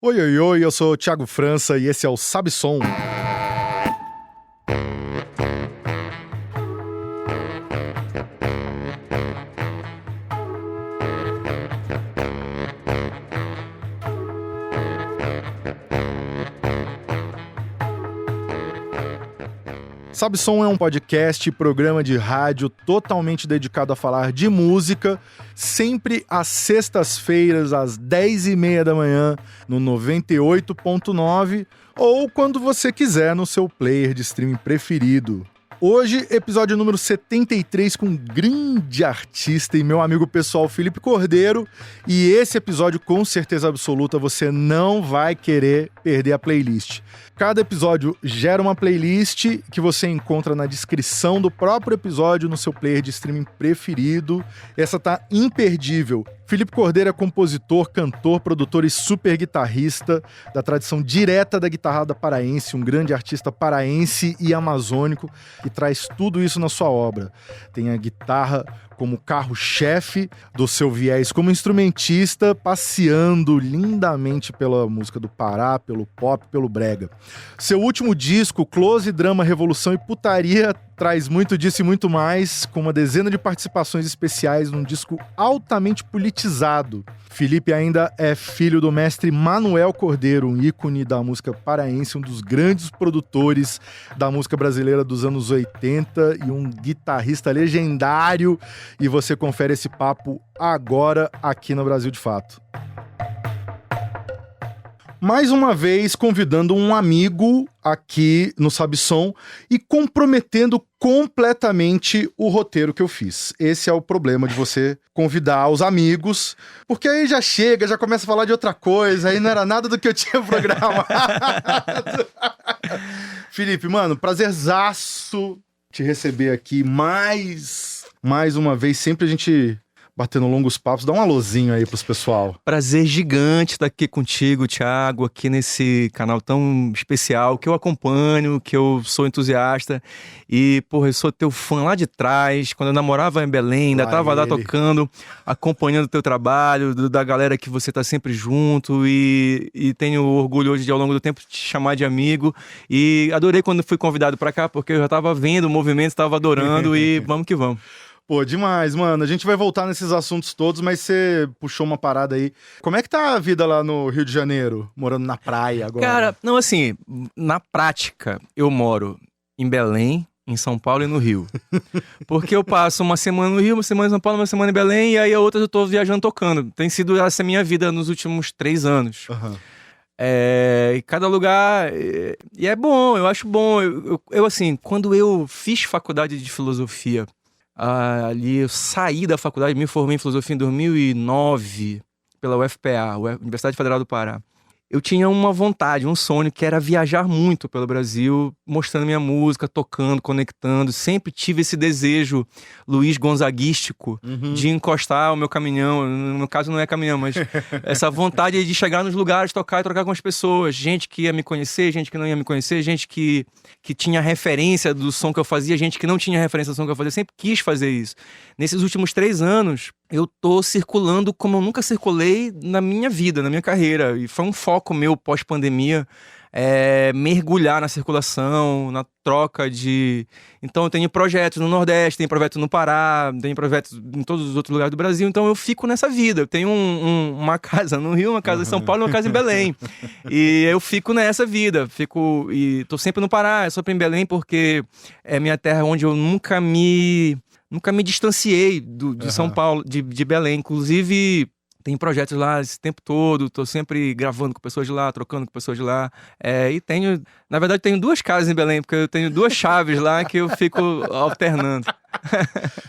Oi, oi, oi, eu sou o Thiago França e esse é o Sabe Som. Sabe Som é um podcast e programa de rádio totalmente dedicado a falar de música, sempre às sextas-feiras, às 10h30 da manhã, no 98.9, ou quando você quiser no seu player de streaming preferido. Hoje, episódio número 73 com um grande artista e meu amigo pessoal Felipe Cordeiro, e esse episódio, com certeza absoluta, você não vai querer perder a playlist. Cada episódio gera uma playlist que você encontra na descrição do próprio episódio no seu player de streaming preferido. Essa tá imperdível. Felipe Cordeiro é compositor, cantor, produtor e super guitarrista da tradição direta da guitarrada paraense, um grande artista paraense e amazônico que traz tudo isso na sua obra. Tem a guitarra como carro-chefe do seu viés como instrumentista, passeando lindamente pela música do Pará, pelo pop, pelo brega. Seu último disco, Close, Drama, Revolução e Putaria, traz muito disso e muito mais, com uma dezena de participações especiais num disco altamente politizado. Felipe ainda é filho do mestre Manuel Cordeiro, um ícone da música paraense, um dos grandes produtores da música brasileira dos anos 80 e um guitarrista legendário. E você confere esse papo agora aqui no Brasil de Fato. Mais uma vez convidando um amigo aqui no Sabe Som e comprometendo completamente o roteiro que eu fiz. Esse é o problema de você convidar os amigos, porque aí já chega, já começa a falar de outra coisa, aí não era nada do que eu tinha programado. Felipe, mano, prazerzaço te receber aqui mais uma vez, sempre a gente batendo longos papos. Dá um alôzinho aí pros pessoal. Prazer gigante estar aqui contigo, Thiago, aqui nesse canal tão especial, que eu acompanho, que eu sou entusiasta. E, porra, eu sou teu fã lá de trás, quando eu namorava em Belém, ainda tava lá tocando, acompanhando o teu trabalho, da galera que você tá sempre junto. E tenho orgulho hoje de, ao longo do tempo, te chamar de amigo. E adorei quando fui convidado pra cá, porque eu já tava vendo o movimento, tava adorando e vamos que vamos. Pô, demais, mano. A gente vai voltar nesses assuntos todos, mas você puxou uma parada aí. Como é que tá a vida lá no Rio de Janeiro, morando na praia agora? Cara, não, assim, na prática, eu moro em Belém, em São Paulo e no Rio. Porque eu passo uma semana no Rio, uma semana em São Paulo, uma semana em Belém, e aí a outra eu tô viajando tocando. Tem sido essa a minha vida nos últimos 3 anos. Uhum. E cada lugar... E é bom, eu acho bom. Eu, assim, quando eu fiz faculdade de filosofia... ali eu saí da faculdade, me formei em filosofia em 2009 pela UFPA, Universidade Federal do Pará. Eu tinha uma vontade, um sonho, que era viajar muito pelo Brasil, mostrando minha música, tocando, conectando. Sempre tive esse desejo Luiz Gonzaguístico de encostar o meu caminhão. No caso não é caminhão, mas essa vontade de chegar nos lugares, tocar e trocar com as pessoas. Gente que ia me conhecer, gente que não ia me conhecer, gente que tinha referência do som que eu fazia, gente que não tinha referência do som que eu fazia. Eu sempre quis fazer isso. Nesses últimos 3 anos, eu tô circulando como eu nunca circulei na minha vida, na minha carreira. E foi um foco meu pós-pandemia, mergulhar na circulação, na troca de... Então eu tenho projetos no Nordeste, tenho projetos no Pará, tenho projetos em todos os outros lugares do Brasil, então eu fico nessa vida. Eu tenho uma casa no Rio, uma casa em São Paulo e uma casa em Belém. E eu fico nessa vida, e tô sempre no Pará, sempre em Belém, porque é minha terra onde eu nunca me distanciei de São Paulo, de Belém. Inclusive, tem projetos lá esse tempo todo, tô sempre gravando com pessoas de lá, trocando com pessoas de lá. E na verdade, tenho 2 casas em Belém, porque eu tenho 2 chaves lá que eu fico alternando.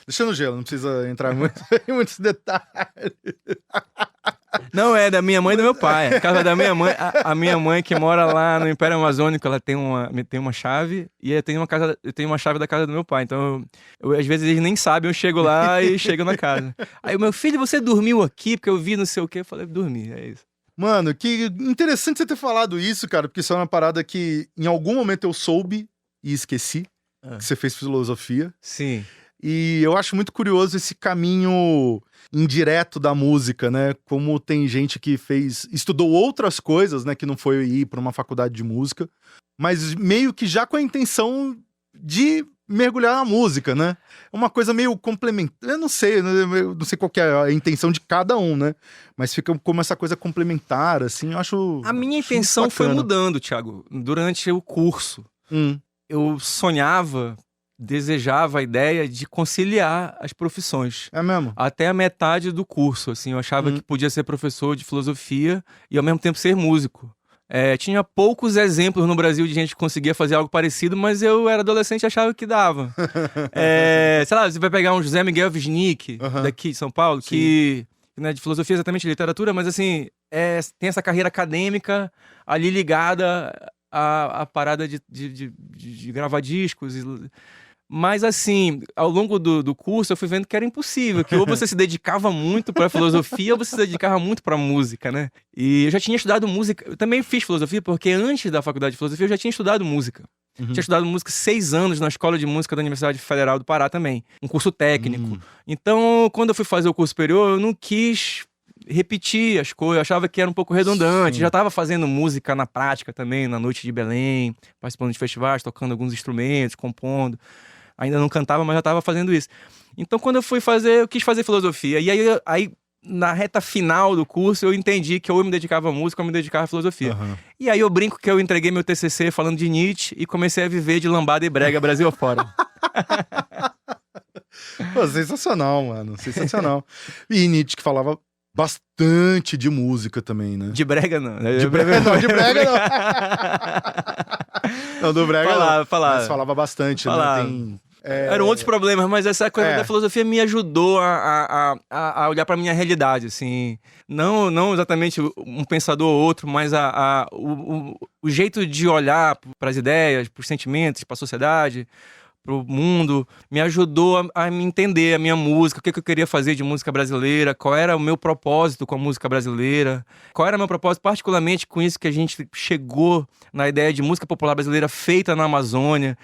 Deixa no gelo, não precisa entrar em muitos detalhes. Não, é da minha mãe e do meu pai. A casa da minha mãe, a minha mãe que mora lá no Império Amazônico, ela tem uma chave, e eu tenho uma chave da casa do meu pai. Então, às vezes eles nem sabem, eu chego lá e chego na casa. Aí o meu filho, você dormiu aqui? Porque eu vi não sei o quê. Eu falei, dormi, é isso. Mano, que interessante você ter falado isso, cara, porque isso é uma parada que em algum momento eu soube e esqueci, que você fez filosofia. Sim. E eu acho muito curioso esse caminho indireto da música, né? Como tem gente que estudou outras coisas, né? Que não foi ir para uma faculdade de música, mas meio que já com a intenção de mergulhar na música, né? É uma coisa meio complementar. Eu não sei qual que é a intenção de cada um, né? Mas fica como essa coisa complementar, assim, eu acho. A minha intenção foi mudando, Thiago, durante o curso. Eu desejava a ideia de conciliar as profissões. É mesmo? Até a metade do curso, assim, eu achava que podia ser professor de filosofia e ao mesmo tempo ser músico. Tinha poucos exemplos no Brasil de gente que conseguia fazer algo parecido, mas eu era adolescente e achava que dava. Sei lá, você vai pegar um José Miguel Wisnik, daqui de São Paulo, que não é de filosofia, exatamente de literatura, mas assim, tem essa carreira acadêmica ali ligada à parada de gravar discos. Mas assim, ao longo do curso eu fui vendo que era impossível, que ou você se dedicava muito pra filosofia ou você se dedicava muito pra música, né? E eu já tinha estudado música, eu também fiz filosofia porque antes da faculdade de filosofia eu já tinha estudado música. Tinha estudado música 6 anos na Escola de Música da Universidade Federal do Pará também, um curso técnico. Então, quando eu fui fazer o curso superior, eu não quis repetir as coisas, eu achava que era um pouco redundante. Já estava fazendo música na prática também, na Noite de Belém, participando de festivais, tocando alguns instrumentos, compondo. Ainda não cantava, mas já estava fazendo isso. Então, quando eu fui fazer, eu quis fazer filosofia. E aí, na reta final do curso, eu entendi que ou eu me dedicava à música ou eu me dedicava à filosofia. E aí eu brinco que eu entreguei meu TCC falando de Nietzsche e comecei a viver de lambada e brega Brasil afora. Pô, sensacional, mano. Sensacional. E Nietzsche que falava bastante de música também, né? De brega não. De brega não. Não, do brega não. Mas falava bastante, né? Eram outros problemas, mas essa coisa da filosofia me ajudou a olhar pra minha realidade, assim. Não exatamente um pensador ou outro, mas o jeito de olhar pras ideias, pros sentimentos, pra sociedade, pro mundo, me ajudou a me entender a minha música, o que eu queria fazer de música brasileira, qual era o meu propósito com a música brasileira, qual era o meu propósito particularmente com isso que a gente chegou na ideia de música popular brasileira feita na Amazônia,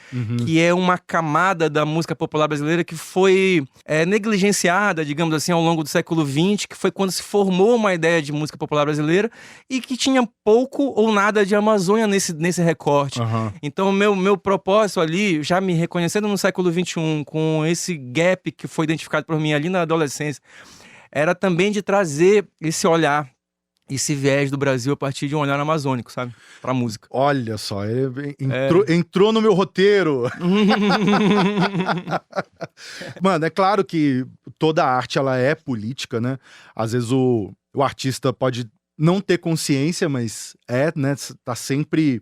que é uma camada da música popular brasileira que foi negligenciada, digamos assim, ao longo do século XX, que foi quando se formou uma ideia de música popular brasileira e que tinha pouco ou nada de Amazônia nesse recorte. Então, o meu propósito ali, já me reconhecendo no século XXI, com esse gap que foi identificado por mim ali na adolescência, era também de trazer esse olhar, esse viés do Brasil a partir de um olhar amazônico, sabe? Pra música. Olha só, entrou no meu roteiro. Mano, é claro que toda arte, ela é política, né? Às vezes o artista pode não ter consciência, mas né? Tá sempre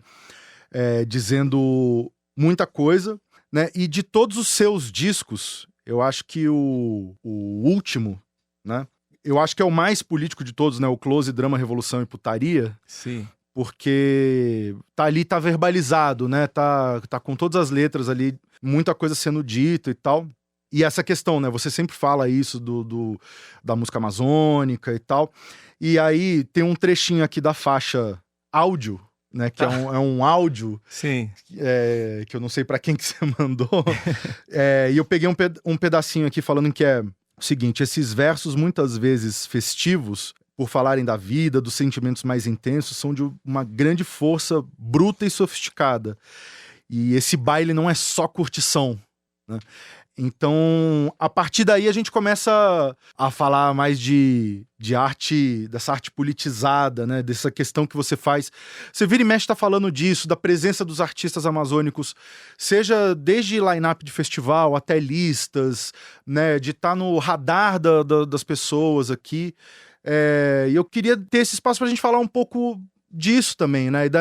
dizendo muita coisa, né? E de todos os seus discos, eu acho que o último, né? Eu acho que é o mais político de todos, né? O Close, Drama, Revolução e Putaria. Sim. Porque tá verbalizado, né? Tá com todas as letras ali, muita coisa sendo dita e tal. E essa questão, né? Você sempre fala isso da música amazônica e tal. E aí tem um trechinho aqui da faixa áudio, né? Que é um áudio. Sim. Que eu não sei pra quem que você mandou. E eu peguei um pedacinho aqui falando que é o seguinte: esses versos muitas vezes festivos, por falarem da vida, dos sentimentos mais intensos, são de uma grande força bruta e sofisticada. E esse baile não é só curtição, né? Então, a partir daí a gente começa a falar mais de arte, dessa arte politizada, né? Dessa questão que você faz. Você vira e mexe tá falando disso, da presença dos artistas amazônicos, seja desde line-up de festival até listas, né? De estar no radar das pessoas aqui. E eu queria ter esse espaço pra gente falar um pouco disso também, né? E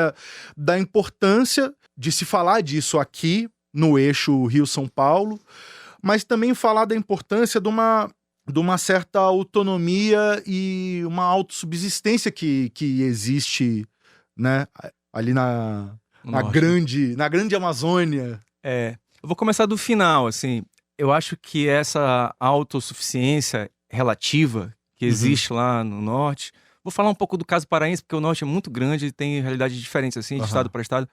da importância de se falar disso aqui, no eixo Rio-São Paulo, mas também falar da importância de uma certa autonomia e uma autossubsistência que existe, né, ali na grande Amazônia. Eu vou começar do final, assim. Eu acho que essa autossuficiência relativa que existe lá no norte, Vou falar um pouco do caso paraense, porque o norte é muito grande e tem realidades diferentes, assim, de estado para estado.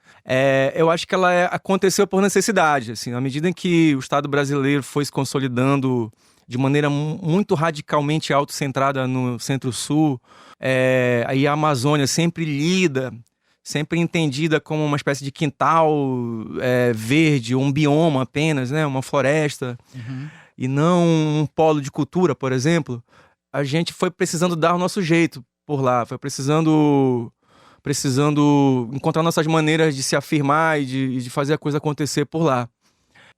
Eu acho que ela aconteceu por necessidade, assim, à medida em que o Estado brasileiro foi se consolidando de maneira muito radicalmente autocentrada no Centro-Sul, aí a Amazônia sempre lida, sempre entendida como uma espécie de quintal verde, um bioma apenas, né? Uma floresta, e não um polo de cultura, por exemplo. A gente foi precisando dar o nosso jeito por lá, foi precisando encontrar nossas maneiras de se afirmar e de fazer a coisa acontecer por lá.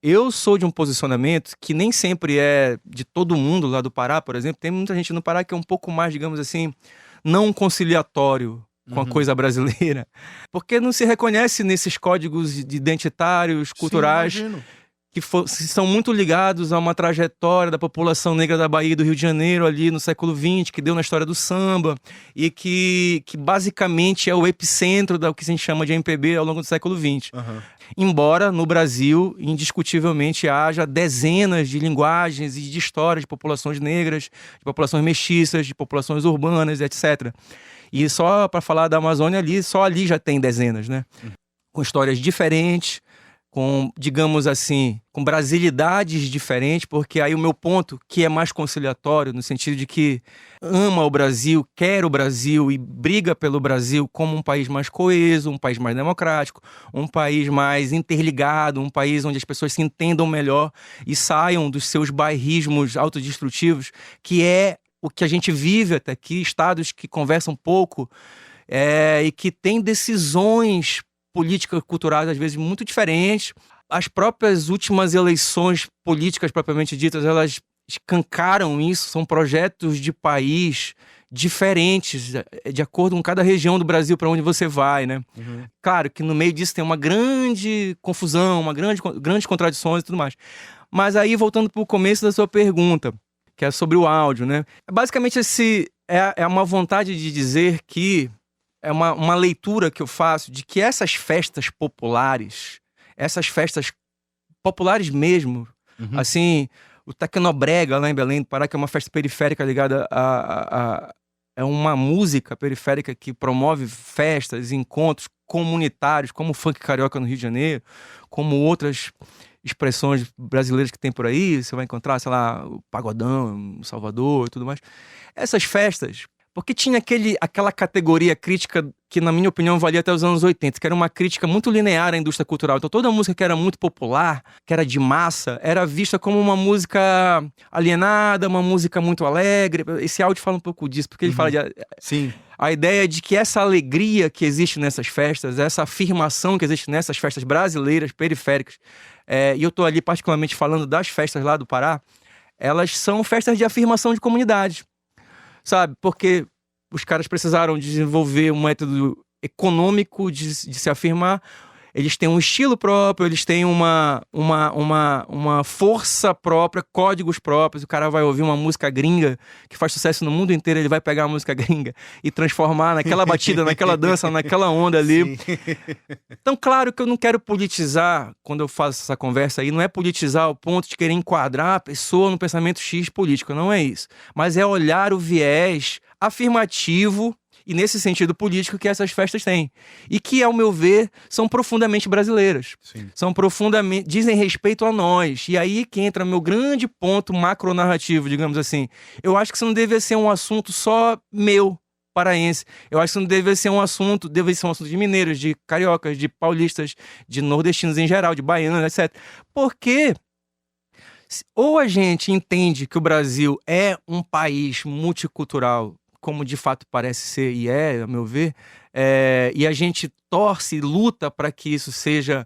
Eu sou de um posicionamento que nem sempre é de todo mundo lá do Pará, por exemplo. Tem muita gente no Pará que é um pouco mais, digamos assim, não conciliatório com a coisa brasileira, porque não se reconhece nesses códigos identitários, culturais, que são muito ligados a uma trajetória da população negra da Bahia e do Rio de Janeiro ali no século XX, que deu na história do samba, e que basicamente é o epicentro do que a gente chama de MPB ao longo do século XX. Embora no Brasil, indiscutivelmente, haja dezenas de linguagens e de histórias de populações negras, de populações mestiças, de populações urbanas, etc. E só para falar da Amazônia só ali já tem dezenas, né? Com histórias diferentes, com, digamos assim, com brasilidades diferentes, porque aí o meu ponto, que é mais conciliatório, no sentido de que ama o Brasil, quer o Brasil e briga pelo Brasil como um país mais coeso, um país mais democrático, um país mais interligado, um país onde as pessoas se entendam melhor e saiam dos seus bairrismos autodestrutivos, que é o que a gente vive até aqui, estados que conversam pouco e que têm decisões políticas culturais, às vezes, muito diferentes. As próprias últimas eleições políticas, propriamente ditas, elas escancaram isso, são projetos de país diferentes, de acordo com cada região do Brasil para onde você vai, né? Claro que no meio disso tem uma grande confusão, grandes contradições e tudo mais. Mas aí, voltando para o começo da sua pergunta, que é sobre o áudio, né? Basicamente, é uma vontade de dizer que é uma leitura que eu faço de que essas festas populares mesmo, assim, o Tecnobrega lá em Belém do Pará, que é uma festa periférica ligada é uma música periférica que promove festas, encontros comunitários, como o funk carioca no Rio de Janeiro, como outras expressões brasileiras que tem por aí, você vai encontrar, sei lá, o pagodão, o Salvador e tudo mais. Essas festas, porque tinha aquela categoria crítica que, na minha opinião, valia até os anos 80, que era uma crítica muito linear à indústria cultural. Então toda música que era muito popular, que era de massa, era vista como uma música alienada, uma música muito alegre. Esse áudio fala um pouco disso, porque ele fala de... Sim. A ideia de que essa alegria que existe nessas festas, essa afirmação que existe nessas festas brasileiras, periféricas, e eu estou ali particularmente falando das festas lá do Pará, elas são festas de afirmação de comunidade, sabe? Porque os caras precisaram desenvolver um método econômico de se afirmar. Eles têm um estilo próprio, eles têm uma força própria, códigos próprios. O cara vai ouvir uma música gringa que faz sucesso no mundo inteiro, ele vai pegar a música gringa e transformar naquela batida, naquela dança, naquela onda ali. Então, claro que eu não quero politizar quando eu faço essa conversa aí, não é politizar ao ponto de querer enquadrar a pessoa no pensamento X político, não é isso. Mas é olhar o viés afirmativo e nesse sentido político que essas festas têm. E que, ao meu ver, são profundamente brasileiras. Sim. São profundamente... dizem respeito a nós. E aí que entra meu grande ponto macronarrativo, digamos assim. Eu acho que isso não deve ser um assunto só meu, paraense. Eu acho que isso não deve ser um assunto de mineiros, de cariocas, de paulistas, de nordestinos em geral, de baianos, etc. Porque ou a gente entende que o Brasil é um país multicultural, como de fato parece ser e a meu ver, e a gente torce e luta para que isso seja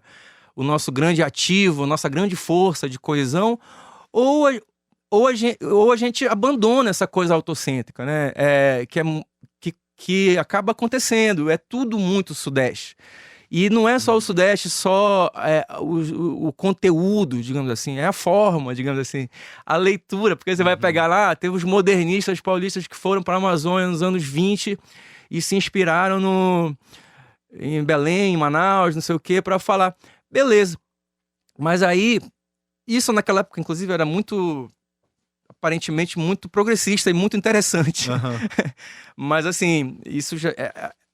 o nosso grande ativo, nossa grande força de coesão, ou a gente abandona essa coisa autocêntrica, né? Que acaba acontecendo, é tudo muito Sudeste. E não é só o Sudeste, só o conteúdo, digamos assim, é a forma, digamos assim, a leitura, porque você vai pegar lá, teve os modernistas paulistas que foram para a Amazônia nos anos 20 e se inspiraram em Belém, em Manaus, não sei o quê, para falar, beleza. Mas aí, isso naquela época, inclusive, era muito aparentemente muito progressista e muito interessante. Mas assim, isso já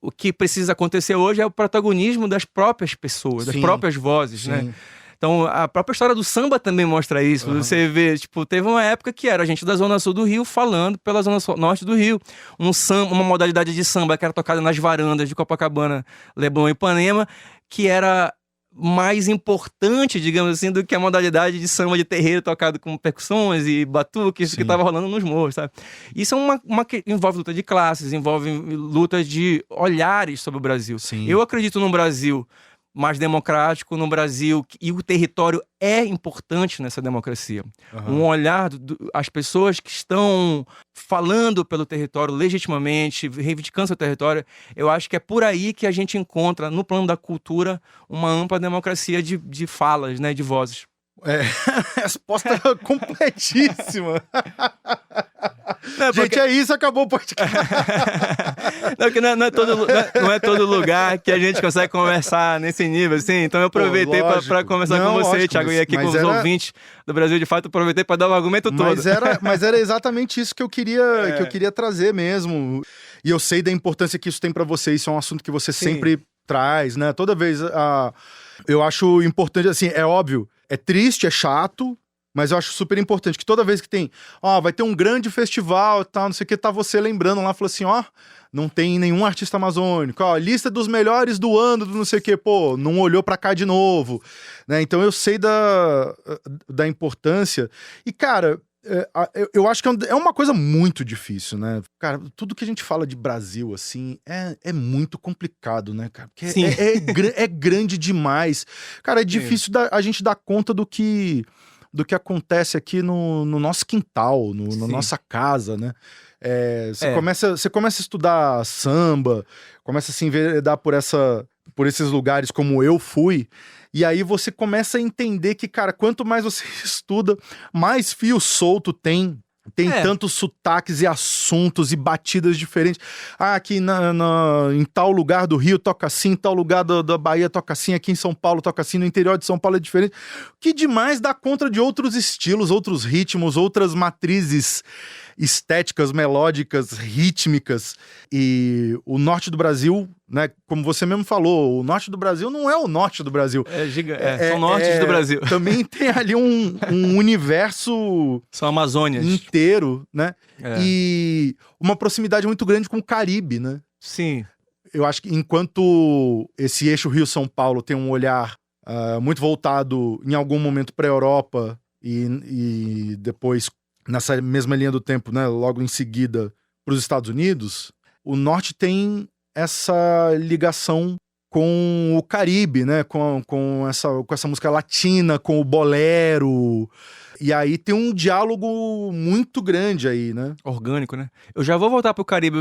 o que precisa acontecer hoje é o protagonismo das próprias pessoas, das próprias vozes, né? Então, a própria história do samba também mostra isso. Você vê, tipo, teve uma época que era a gente da Zona Sul do Rio falando pela Zona Norte do Rio. Uma modalidade de samba que era tocada nas varandas de Copacabana, Leblon e Ipanema, que era mais importante, digamos assim, do que a modalidade de samba de terreiro tocado com percussões e batuques que estava rolando nos morros, sabe? Isso é uma que envolve luta de classes, envolve luta de olhares sobre o Brasil. Eu acredito num Brasil mais democrático, no Brasil, e o território é importante nessa democracia. Um olhar as pessoas que estão falando pelo território legitimamente, reivindicando seu território, eu acho que é por aí que a gente encontra, no plano da cultura, uma ampla democracia de falas, né, de vozes. Resposta completíssima. Não, gente, é isso, acabou o podcast. Não é todo lugar que a gente consegue conversar nesse nível, assim. Então eu aproveitei para conversar com você, lógico, Thiago, e aqui com os ouvintes do Brasil de Fato, eu aproveitei para dar o argumento todo. Mas era exatamente isso que eu queria trazer mesmo. E eu sei da importância que isso tem para você, isso é um assunto que você sempre traz, né? Toda vez, eu acho importante, assim, é óbvio, é triste, é chato, mas eu acho super importante que toda vez que tem, vai ter um grande festival e tal, não sei o que, tá você lembrando lá, falou assim, não tem nenhum artista amazônico, lista dos melhores do ano, do não sei o que, não olhou pra cá de novo, né? Então eu sei da importância e, cara, eu acho que é uma coisa muito difícil, né? Cara, tudo que a gente fala de Brasil, assim, é muito complicado, né, cara? Porque é grande demais. Cara, é difícil a gente dar conta do que acontece aqui no nosso quintal, na nossa casa, né? Você começa a estudar samba, começa a se enveredar por esses lugares como eu fui, e aí você começa a entender que, cara, quanto mais você estuda, mais fio solto tem tantos sotaques e assuntos e batidas diferentes. Aqui em tal lugar do Rio toca assim, em tal lugar da Bahia toca assim, aqui em São Paulo toca assim, no interior de São Paulo é diferente. Que demais dá conta de outros estilos, outros ritmos, outras matrizes estéticas, melódicas, rítmicas. E o norte do Brasil, né, como você mesmo falou, o norte do Brasil não é o norte do Brasil. São nortes do Brasil. Também tem ali um universo... São Amazônias. Inteiro, né? E uma proximidade muito grande com o Caribe, né? Sim. Eu acho que enquanto esse eixo Rio-São Paulo tem um olhar muito voltado em algum momento para a Europa e depois nessa mesma linha do tempo, né, logo em seguida para os Estados Unidos, o norte tem essa ligação com o Caribe, né, com essa música latina, com o bolero, e aí tem um diálogo muito grande aí, né? Orgânico, né? Eu já vou voltar pro Caribe,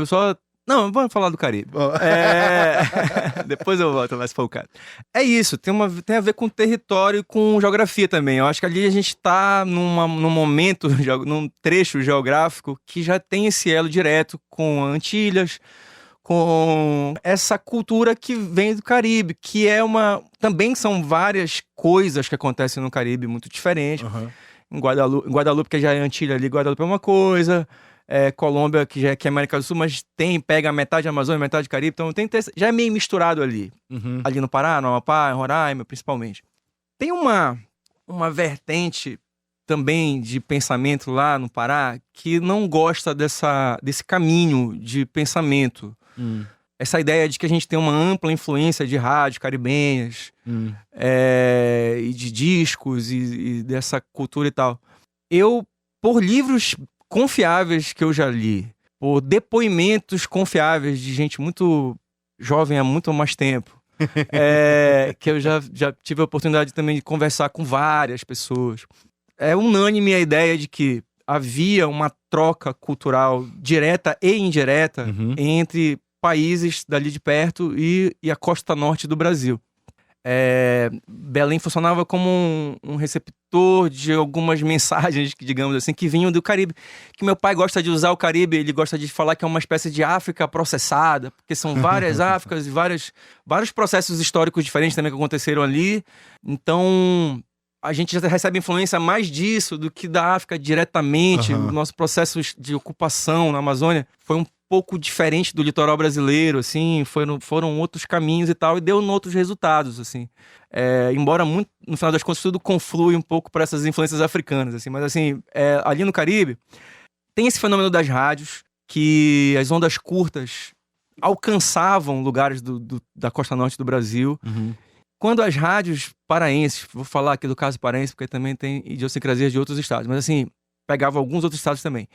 Não, vamos falar do Caribe. Depois eu volto mais focado. É isso, tem a ver com território e com geografia também. Eu acho que ali a gente tá num momento, num trecho geográfico que já tem esse elo direto com Antilhas, com essa cultura que vem do Caribe, que é também são várias coisas que acontecem no Caribe muito diferentes. Em Guadalupe, que já é Antilha ali, Guadalupe é uma coisa... Colômbia, que é América do Sul, mas pega metade Amazônia, metade Caribe, então já é meio misturado ali. Ali no Pará, no Amapá, em Roraima, principalmente. Tem uma vertente também de pensamento lá no Pará que não gosta desse caminho de pensamento. Essa ideia de que a gente tem uma ampla influência de rádio caribenhas, e de discos e dessa cultura e tal. Por livros confiáveis que eu já li, por depoimentos confiáveis de gente muito jovem há muito mais tempo, que eu já tive a oportunidade também de conversar com várias pessoas. É unânime a ideia de que havia uma troca cultural direta e indireta entre países dali de perto e a costa norte do Brasil. Belém funcionava como um receptor de algumas mensagens, digamos assim, que vinham do Caribe. Que meu pai gosta de usar o Caribe, ele gosta de falar que é uma espécie de África processada, porque são várias Áfricas e vários processos históricos diferentes também que aconteceram ali. Então, a gente já recebe influência mais disso do que da África diretamente. O nosso processo de ocupação na Amazônia foi um pouco diferente do litoral brasileiro, assim, foram outros caminhos e tal, e deu outros resultados, assim. Embora muito, no final das contas, tudo conflui um pouco para essas influências africanas, assim, mas assim, ali no Caribe, tem esse fenômeno das rádios, que as ondas curtas alcançavam lugares da costa norte do Brasil. Quando as rádios paraenses, vou falar aqui do caso paraense, porque também tem idiosincrasias de outros estados, mas assim, pegava alguns outros estados também.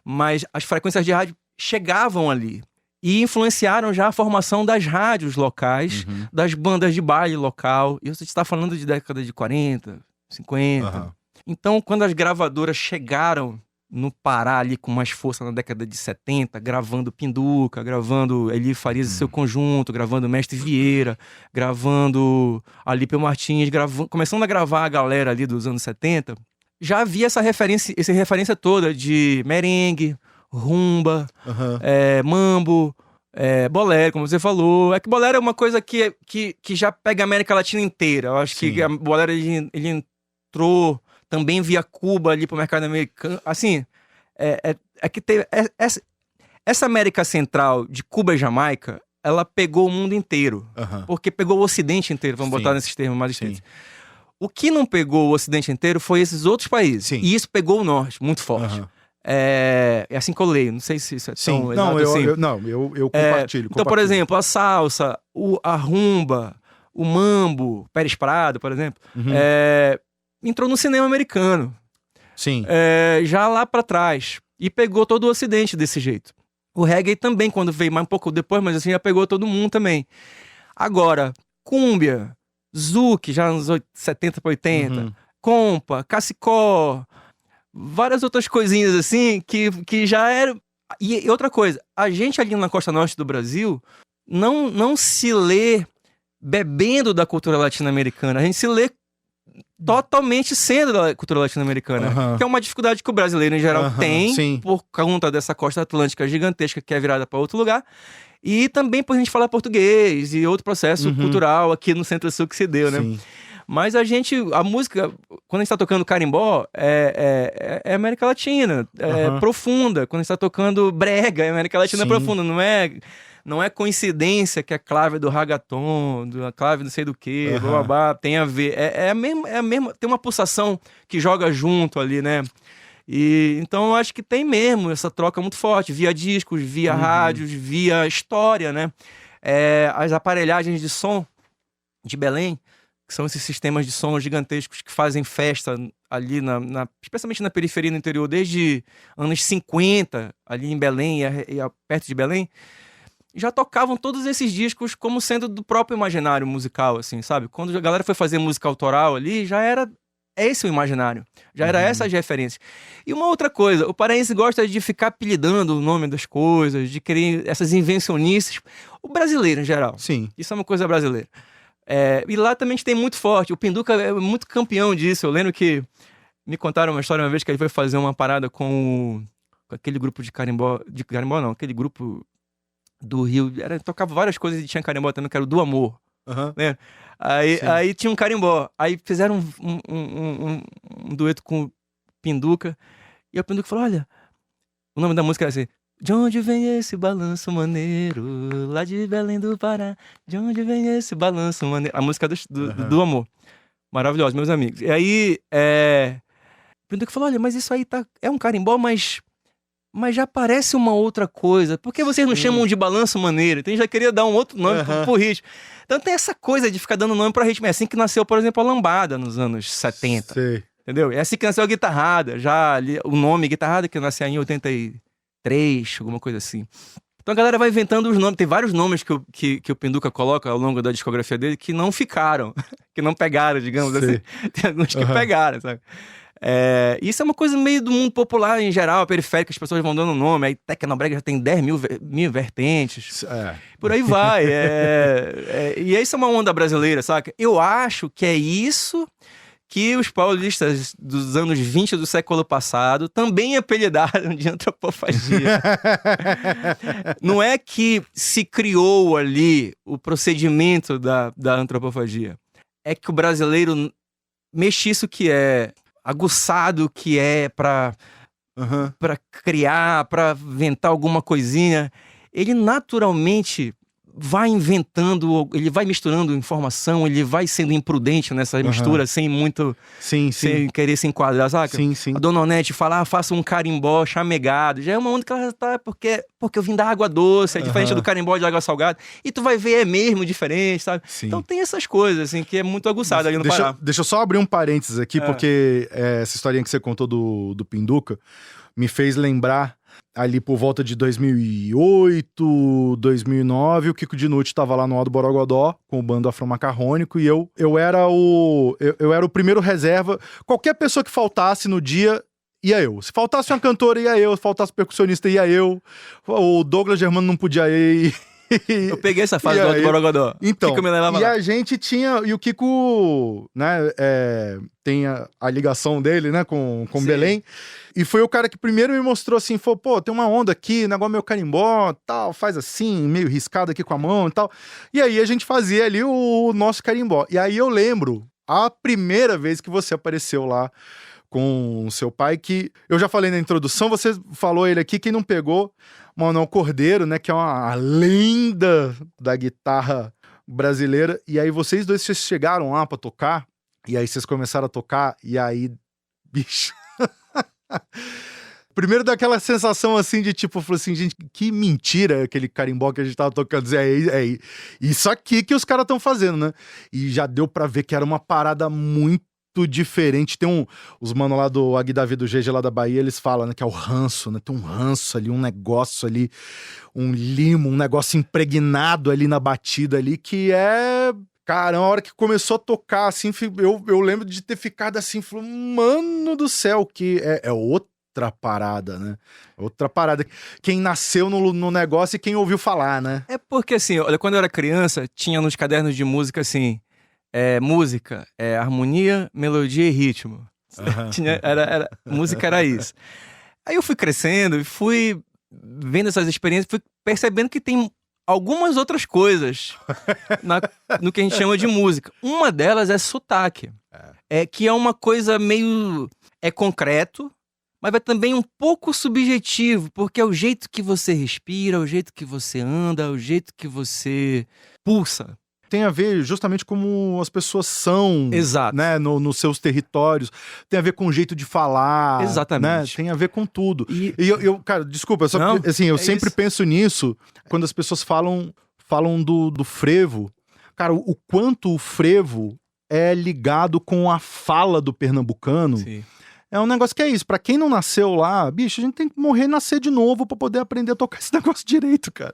Mas as frequências de rádio chegavam ali e influenciaram já a formação das rádios locais, das bandas de baile local. E você está falando de década de 40, 50. Então, quando as gravadoras chegaram no Pará ali com mais força na década de 70, gravando Pinduca, gravando Eli Farias e seu conjunto, gravando Mestre Vieira, gravando Alípio Martins, começando a gravar a galera ali dos anos 70, já havia essa referência toda de merengue, rumba, mambo, bolero, como você falou. É que bolero é uma coisa que já pega a América Latina inteira. Eu acho que a bolero ele entrou também via Cuba ali pro mercado americano. Assim, que essa América Central de Cuba e Jamaica, ela pegou o mundo inteiro. Porque pegou o Ocidente inteiro, vamos botar nesses termos mais estritos. O que não pegou o Ocidente inteiro foi esses outros países. E isso pegou o Norte, muito forte. É assim que eu leio, não sei se isso é tão exato assim. Eu compartilho. Então, por exemplo, a salsa, a rumba, o mambo, Pérez Prado, por exemplo, entrou no cinema americano. Já lá pra trás. E pegou todo o Ocidente desse jeito. O reggae também, quando veio mais um pouco depois, mas assim, já pegou todo mundo também. Agora, cúmbia, zouk, já nos 70 para 80, compa, cacicó, várias outras coisinhas assim, que já era... E outra coisa, a gente ali na costa norte do Brasil não se lê bebendo da cultura latino-americana, a gente se lê totalmente sendo da cultura latino-americana, que é uma dificuldade que o brasileiro em geral tem, por conta dessa costa atlântica gigantesca que é virada para outro lugar, e também por a gente falar português e outro processo cultural aqui no Centro-Sul que se deu, né? Mas a música, quando a gente tá tocando carimbó, é América Latina, profunda. Quando a gente tá tocando brega, é América Latina profunda, não é coincidência que a clave do reggaeton, a clave não sei do que, tem a ver. É a mesma, tem uma pulsação que joga junto ali, né? E então eu acho que tem mesmo essa troca muito forte, via discos, via rádios, via história, né? As aparelhagens de som de Belém, que são esses sistemas de som gigantescos que fazem festa ali, especialmente na periferia no interior, desde anos 50, ali em Belém e perto de Belém, já tocavam todos esses discos como sendo do próprio imaginário musical, assim, sabe? Quando a galera foi fazer música autoral ali, já era esse o imaginário, já era essas referências. E uma outra coisa, o paraense gosta de ficar apelidando o nome das coisas, de querer essas invencionices. O brasileiro, em geral. Isso é uma coisa brasileira. E lá também a gente tem muito forte. O Pinduca é muito campeão disso. Eu lembro que me contaram uma história uma vez que ele foi fazer uma parada com aquele grupo de carimbó. De carimbó não, aquele grupo do Rio. Tocava várias coisas e tinha carimbó também, que era o Do Amor. Né? Aí tinha um carimbó. Aí fizeram um dueto com o Pinduca. E o Pinduca falou: olha, o nome da música era assim: de onde vem esse balanço maneiro? Lá de Belém do Pará. De onde vem esse balanço maneiro? A música do Amor. Maravilhosa, meus amigos. E aí, o Pinduca falou: olha, mas isso aí é um carimbó, mas já parece uma outra coisa. Por que vocês não chamam de balanço maneiro? Então, já queria dar um outro nome pro ritmo. Então, tem essa coisa de ficar dando nome pra ritmo. É assim que nasceu, por exemplo, a lambada nos anos 70. Entendeu? É assim que nasceu a guitarrada. Já ali, o nome guitarrada, que nasceu em 83, alguma coisa assim. Então, a galera vai inventando os nomes. Tem vários nomes que o Pinduca coloca ao longo da discografia dele que não ficaram, que não pegaram, digamos assim. Tem alguns que pegaram, sabe? Isso é uma coisa meio do mundo popular em geral, periférico, as pessoas vão dando nome, aí Tecnobrega já tem 10 mil vertentes, por aí vai. E isso é uma onda brasileira, saca? Eu acho que é isso que os paulistas dos anos 20 do século passado também apelidaram de antropofagia. Não é que se criou ali o procedimento da antropofagia, é que o brasileiro mestiço que é, aguçado que é pra criar, pra inventar alguma coisinha, ele naturalmente vai inventando, ele vai misturando informação, ele vai sendo imprudente nessa mistura, sem muito... Sem querer se enquadrar, saca? Sim. A Dona Onete fala, faça um carimbó chamegado. Já é uma onda que ela tá... Porque eu vim da água doce, é diferente do carimbó de água salgada. E tu vai ver, é mesmo diferente, sabe? Sim. Então tem essas coisas, assim, que é muito aguçado ali no Pará. Deixa eu só abrir um parênteses aqui, porque essa historinha que você contou do Pinduca me fez lembrar... Ali por volta de 2008, 2009, o Kiko Dinucci tava lá no Alto Borogodó com o bando afromacarrônico e eu era o primeiro reserva. Qualquer pessoa que faltasse no dia, ia eu. Se faltasse uma cantora, ia eu. Se faltasse percussionista, ia eu. O Douglas Germano não podia ir. Eu peguei essa fase do Alto Borogodó. Então, Kiko me levava lá. A gente tinha... E o Kiko, né, tem a ligação dele, né, com Belém. E foi o cara que primeiro me mostrou assim, falou, pô, tem uma onda aqui, negócio meu carimbó, tal, faz assim, meio riscado aqui com a mão e tal. E aí a gente fazia ali o nosso carimbó. E aí eu lembro, a primeira vez que você apareceu lá com o seu pai, que eu já falei na introdução, você falou ele aqui, quem não pegou, Manuel Cordeiro, né, que é uma lenda da guitarra brasileira. E aí vocês dois chegaram lá pra tocar, e aí vocês começaram a tocar, e aí, bicho... Primeiro daquela sensação assim de tipo, falou assim, gente, que mentira aquele carimbó que a gente tava tocando. É isso aqui que os caras estão fazendo, né? E já deu pra ver que era uma parada muito diferente. Tem os manos lá do Agui Davi do GG lá da Bahia, eles falam, né, que é o ranço, né? Tem um ranço ali, um negócio ali, um limo, um negócio impregnado ali na batida ali, que é... Cara, na hora que começou a tocar, assim, eu lembro de ter ficado assim, falando, mano do céu, que é outra parada, né? Outra parada. Quem nasceu no negócio e quem ouviu falar, né? É porque, assim, olha, quando eu era criança, tinha nos cadernos de música, assim, música, harmonia, melodia e ritmo. Música era isso. Aí eu fui crescendo e fui vendo essas experiências, fui percebendo que tem... algumas outras coisas no que a gente chama de música. Uma delas é sotaque. Que é uma coisa meio... É concreto, mas é também um pouco subjetivo, porque é o jeito que você respira, é o jeito que você anda, é o jeito que você pulsa. Tem a ver justamente como as pessoas são, exato, né, nos seus territórios. Tem a ver com o jeito de falar. Exatamente. Né? Tem a ver com tudo. E eu cara, desculpa, só porque, assim, eu sempre penso nisso quando as pessoas falam do frevo. Cara, o quanto o frevo é ligado com a fala do pernambucano. Sim. É um negócio que é isso. Pra quem não nasceu lá, bicho, a gente tem que morrer e nascer de novo pra poder aprender a tocar esse negócio direito, cara.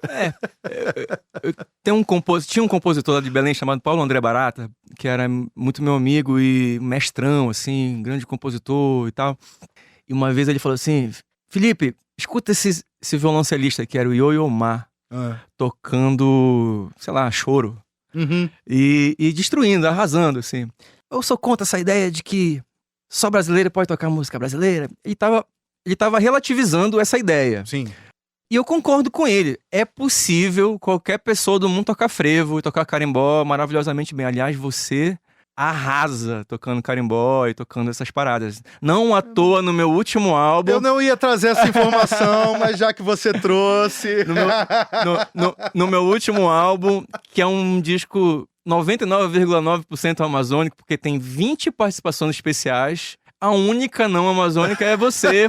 Tinha um compositor lá de Belém chamado Paulo André Barata, que era muito meu amigo e mestrão, assim, grande compositor e tal. E uma vez ele falou assim, Felipe, escuta esse violoncelista que era o Yo-Yo Ma, tocando, sei lá, choro. E destruindo, arrasando, assim. Eu sou contra essa ideia de que só brasileiro pode tocar música brasileira. Ele tava relativizando essa ideia. Sim. E eu concordo com ele. É possível qualquer pessoa do mundo tocar frevo e tocar carimbó maravilhosamente bem. Aliás, você arrasa tocando carimbó e tocando essas paradas. Não à toa, no meu último álbum... Eu não ia trazer essa informação, mas já que você trouxe... No meu último álbum, que é um disco 99,9% amazônico, porque tem 20 participações especiais... A única não amazônica é você.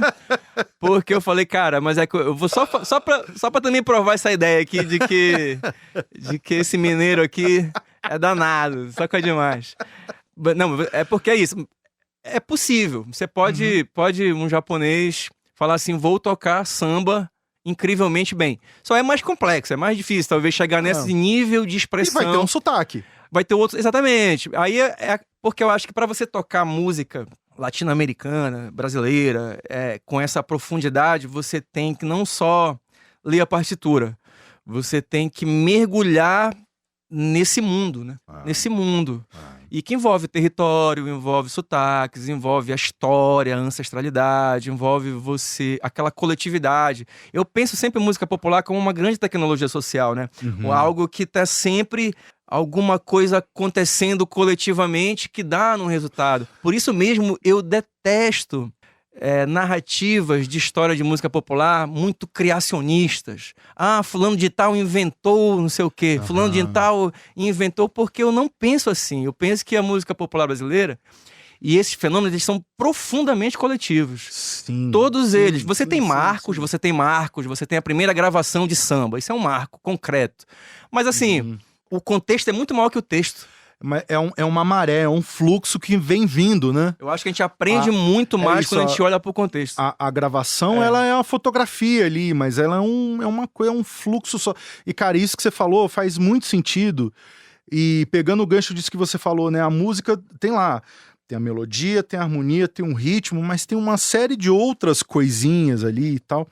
Porque eu falei, cara, mas é que eu vou só pra também provar essa ideia aqui de que esse mineiro aqui é danado, só que é demais. Não, é porque é isso. É possível. Você pode um japonês falar assim, vou tocar samba incrivelmente bem. Só é mais complexo, é mais difícil, talvez, chegar nesse nível de expressão. E vai ter um sotaque. Vai ter outro, exatamente. Aí é porque eu acho que pra você tocar música latino-americana, brasileira, com essa profundidade, você tem que não só ler a partitura, você tem que mergulhar nesse mundo, né? Nesse mundo. E que envolve território, envolve sotaques, envolve a história, a ancestralidade, envolve aquela coletividade. Eu penso sempre em música popular como uma grande tecnologia social, né? Algo que está sempre alguma coisa acontecendo coletivamente que dá num resultado. Por isso mesmo eu detesto narrativas de história de música popular muito criacionistas. Ah, fulano de tal inventou não sei o quê. Fulano de tal inventou, porque eu não penso assim. Eu penso que a música popular brasileira e esses fenômenos, eles são profundamente coletivos. Sim. Todos eles. Você tem sim, marcos, sim. você tem marcos, você tem a primeira gravação de samba. Isso é um marco concreto. Mas assim, o contexto é muito maior que o texto. Mas é uma maré, é um fluxo que vem vindo, né? Eu acho que a gente aprende muito mais isso, quando a gente olha pro contexto. A gravação, ela é uma fotografia ali, mas ela é um fluxo só. E, cara, isso que você falou faz muito sentido. E pegando o gancho disso que você falou, né? A música tem lá, tem a melodia, tem a harmonia, tem um ritmo, mas tem uma série de outras coisinhas ali e tal.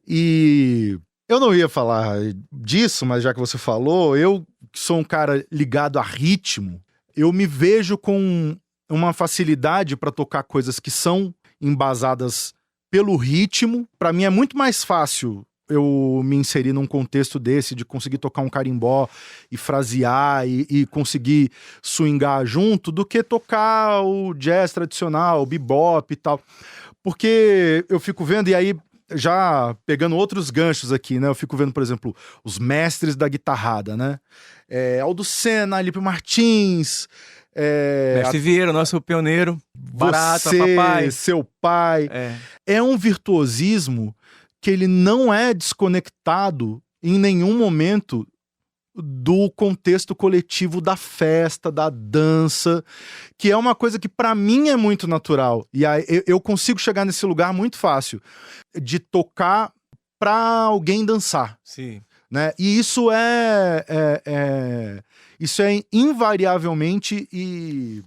E eu não ia falar disso, mas já que você falou, eu que sou um cara ligado a ritmo, eu me vejo com uma facilidade para tocar coisas que são embasadas pelo ritmo. Para mim é muito mais fácil eu me inserir num contexto desse, de conseguir tocar um carimbó e frasear e conseguir swingar junto, do que tocar o jazz tradicional, o bebop e tal. Porque eu fico vendo, e aí já pegando outros ganchos aqui, né? Eu fico vendo, por exemplo, os mestres da guitarrada, né? Aldo Senna, Alípio Martins... Mestre Vieira, nosso pioneiro. Barata, você, papai. seu pai. É um virtuosismo que ele não é desconectado em nenhum momento do contexto coletivo da festa, da dança, que é uma coisa que para mim é muito natural. E aí eu consigo chegar nesse lugar muito fácil de tocar para alguém dançar. Sim. Né? E isso isso é invariavelmente e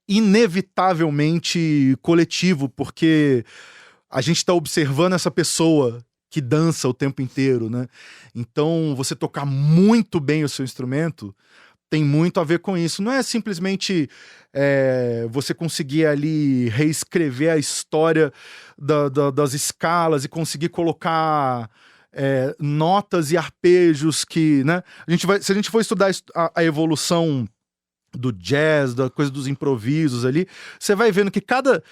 inevitavelmente coletivo, porque a gente está observando essa pessoa que dança o tempo inteiro, né? Então, você tocar muito bem o seu instrumento tem muito a ver com isso. Não é simplesmente você conseguir ali reescrever a história das escalas e conseguir colocar notas e arpejos que, né? Se a gente for estudar a evolução do jazz, da coisa dos improvisos ali, você vai vendo que cada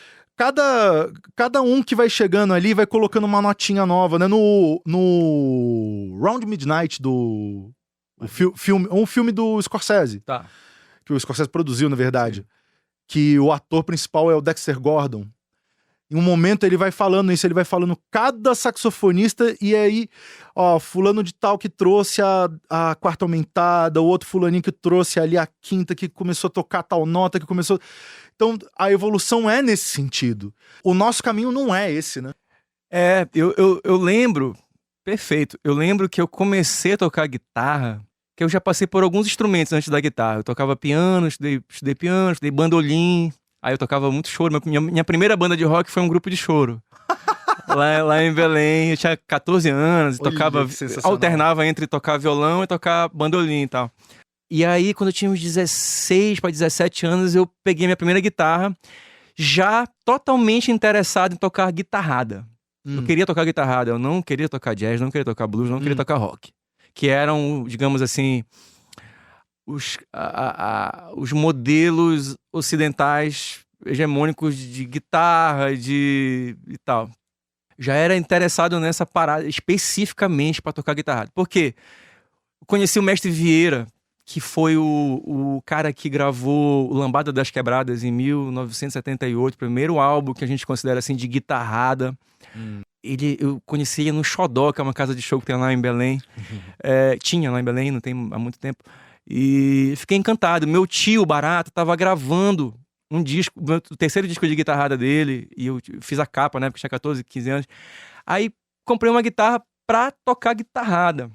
um que vai chegando ali vai colocando uma notinha nova, né? No Round Midnight um filme do Scorsese, Tá. que o Scorsese produziu, na verdade, que o ator principal é o Dexter Gordon. Em um momento ele vai falando isso, ele vai falando cada saxofonista, e aí, ó, fulano de tal que trouxe a quarta aumentada, o outro fulaninho que trouxe ali a quinta, que começou a tocar tal nota, que começou... Então, a evolução é nesse sentido. O nosso caminho não é esse, né? Eu lembro, perfeito, eu lembro que eu comecei a tocar guitarra, que eu já passei por alguns instrumentos antes da guitarra. Eu tocava piano, estudei piano, estudei bandolim. Aí eu tocava muito choro. Minha primeira banda de rock foi um grupo de choro. lá em Belém, eu tinha 14 anos, alternava entre tocar violão e tocar bandolim e tal. E aí, quando eu tinha uns 16 para 17 anos, eu peguei minha primeira guitarra, já totalmente interessado em tocar guitarrada. Eu queria tocar guitarrada, eu não queria tocar jazz, não queria tocar blues, não queria tocar rock. Que eram, digamos assim, os modelos ocidentais hegemônicos de guitarra e tal. Já era interessado nessa parada especificamente para tocar guitarra. Por quê? Eu conheci o Mestre Vieira, que foi o cara que gravou o Lambada das Quebradas em 1978, o primeiro álbum que a gente considera assim de guitarrada. Eu conhecia no Xodó, que é uma casa de show que tem lá em Belém. Tinha lá em Belém, não tem há muito tempo. E fiquei encantado. Meu tio, Barata, estava gravando um disco, o terceiro disco de guitarrada dele, e eu fiz a capa, né, porque tinha 14, 15 anos. Aí comprei uma guitarra pra tocar guitarrada.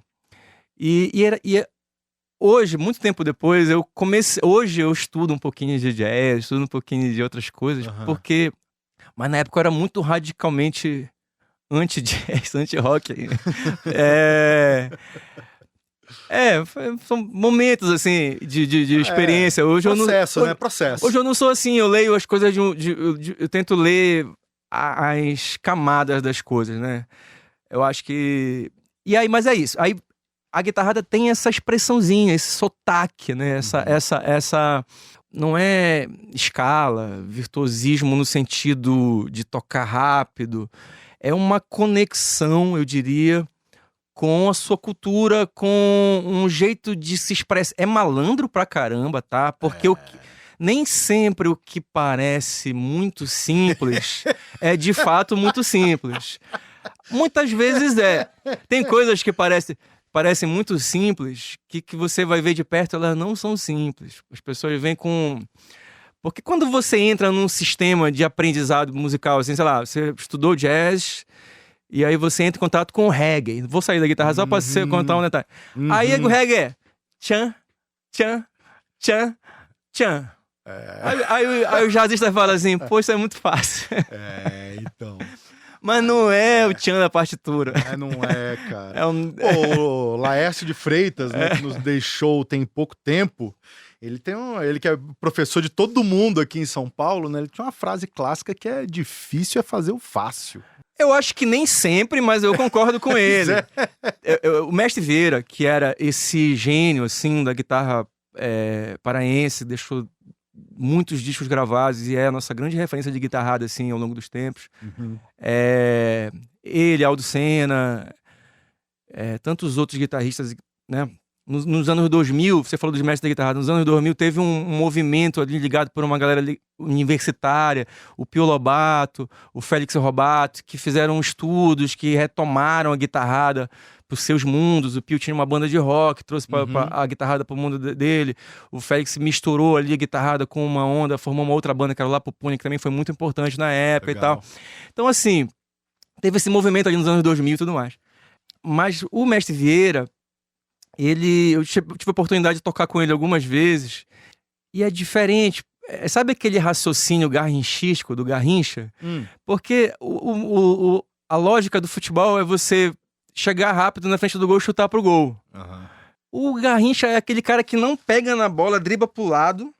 E hoje, muito tempo depois, hoje eu estudo um pouquinho de jazz, estudo um pouquinho de outras coisas, porque... Mas na época eu era muito radicalmente anti-jazz, anti-rock. São momentos, assim, de experiência. Hoje processo, eu não, né? Processo. Hoje eu não sou assim, eu leio as coisas eu tento ler as camadas das coisas, né? Eu acho que... E aí, mas é isso. Aí a guitarrada tem essa expressãozinha, esse sotaque, né? Essa não é escala, virtuosismo no sentido de tocar rápido. É uma conexão, eu diria, com a sua cultura, com um jeito de se expressar. É malandro pra caramba, tá? Porque nem sempre o que parece muito simples é de fato muito simples. Muitas vezes é. Tem coisas que parecem muito simples, que você vai ver de perto, elas não são simples. As pessoas vêm com... Porque quando você entra num sistema de aprendizado musical, assim, sei lá, você estudou jazz... E aí você entra em contato com o reggae. Vou sair da guitarra só pra você contar um detalhe. Aí o reggae é tchan, tchan, tchan, tchan. Aí o jazzista fala assim, pô, isso é muito fácil. Então. Mas não é o tchan da partitura. Não é, cara. O Laércio de Freitas, né, que nos deixou tem pouco tempo, ele que é professor de todo mundo aqui em São Paulo, né? Ele tinha uma frase clássica que é difícil é fazer o fácil. Eu acho que nem sempre, mas eu concordo com ele. O Mestre Vieira, que era esse gênio, assim, da guitarra paraense, deixou muitos discos gravados e é a nossa grande referência de guitarrada, assim, ao longo dos tempos. Ele, Aldo Senna, tantos outros guitarristas, né? Nos anos 2000, você falou dos mestres da guitarra, nos anos 2000 teve um movimento ali ligado por uma galera universitária, o Pio Lobato, o Félix Robato, que fizeram estudos, que retomaram a guitarrada para os seus mundos. O Pio tinha uma banda de rock, trouxe a guitarrada para o mundo dele. O Félix misturou ali a guitarrada com uma onda, formou uma outra banda que era o Lapopune, que também foi muito importante na época. Legal. E tal. Então, assim, teve esse movimento ali nos anos 2000 e tudo mais. Mas o Mestre Vieira, eu tive a oportunidade de tocar com ele algumas vezes e é diferente. Sabe aquele raciocínio garrinchístico do Garrincha? Porque a lógica do futebol é você chegar rápido na frente do gol e chutar pro gol. O Garrincha é aquele cara que não pega na bola, dribla pro lado.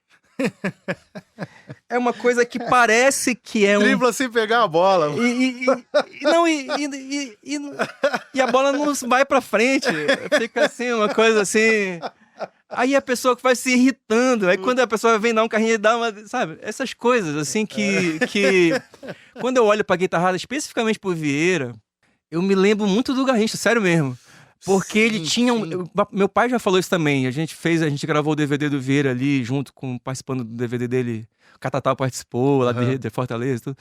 É uma coisa que parece que é dribla sem pegar a bola. E a bola não vai pra frente. Fica assim, uma coisa assim. Aí a pessoa que vai se irritando. Aí quando a pessoa vem dar um carrinho e dá uma... Sabe? Essas coisas assim que quando eu olho pra guitarrada, especificamente pro Vieira, eu me lembro muito do Garrincha, sério mesmo. Porque ele tinha meu pai já falou isso também. A gente gravou o DVD do Vieira ali, participando do DVD dele. O Catatal participou, lá de Fortaleza e tudo.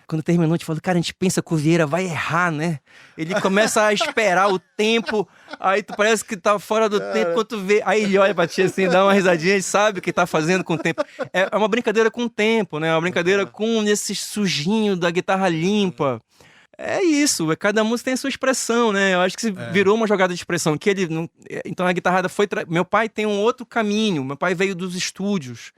Quando terminou, a gente falou, cara, a gente pensa que o Vieira vai errar, né? Ele começa a esperar o tempo, aí tu parece que tá fora do tempo, quando tu vê... Aí ele olha pra ti assim, dá uma risadinha, ele sabe o que tá fazendo com o tempo. É uma brincadeira com o tempo, né? Uma brincadeira com esse sujinho da guitarra limpa. É isso, cada música tem a sua expressão, né? Eu acho que virou uma jogada de expressão. Então a guitarrada foi... Meu pai tem um outro caminho, meu pai veio dos estúdios.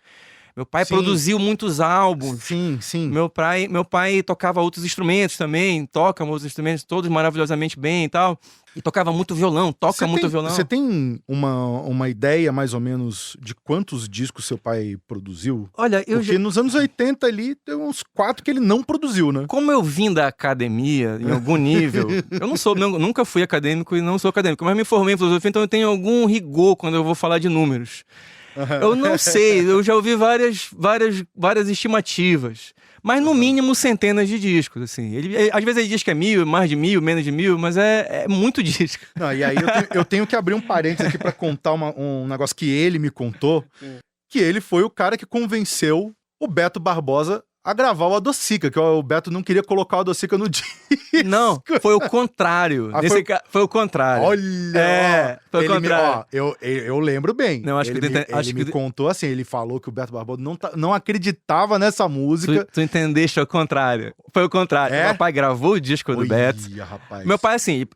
Meu pai produziu muitos álbuns. Sim. Meu pai tocava outros instrumentos também, toca outros instrumentos todos maravilhosamente bem e tal. E tocava muito violão, muito violão. Você tem uma ideia, mais ou menos, de quantos discos seu pai produziu? Olha, Porque nos anos 80 ali, tem uns 4 que ele não produziu, né? Como eu vim da academia, em algum nível... nunca fui acadêmico e não sou acadêmico, mas me formei em filosofia, então eu tenho algum rigor quando eu vou falar de números. Eu não sei, eu já ouvi várias estimativas. Mas no mínimo centenas de discos, assim. Às vezes ele diz que é 1.000, mais de 1.000, menos de 1.000, mas é muito disco. Não, e aí eu tenho que abrir um parênteses aqui pra contar um negócio que ele me contou. Que ele foi o cara que convenceu o Beto Barbosa a gravar o Adocica, que o Beto não queria colocar o Adocica no disco. Não, foi o contrário. Foi o contrário. Olha! Foi o contrário. Eu lembro bem. Não, acho ele me contou assim, ele falou que o Beto Barbosa não acreditava nessa música. Tu entendeste o contrário. Foi o contrário. Meu pai gravou o disco do Beto. Rapaz. Meu pai, assim,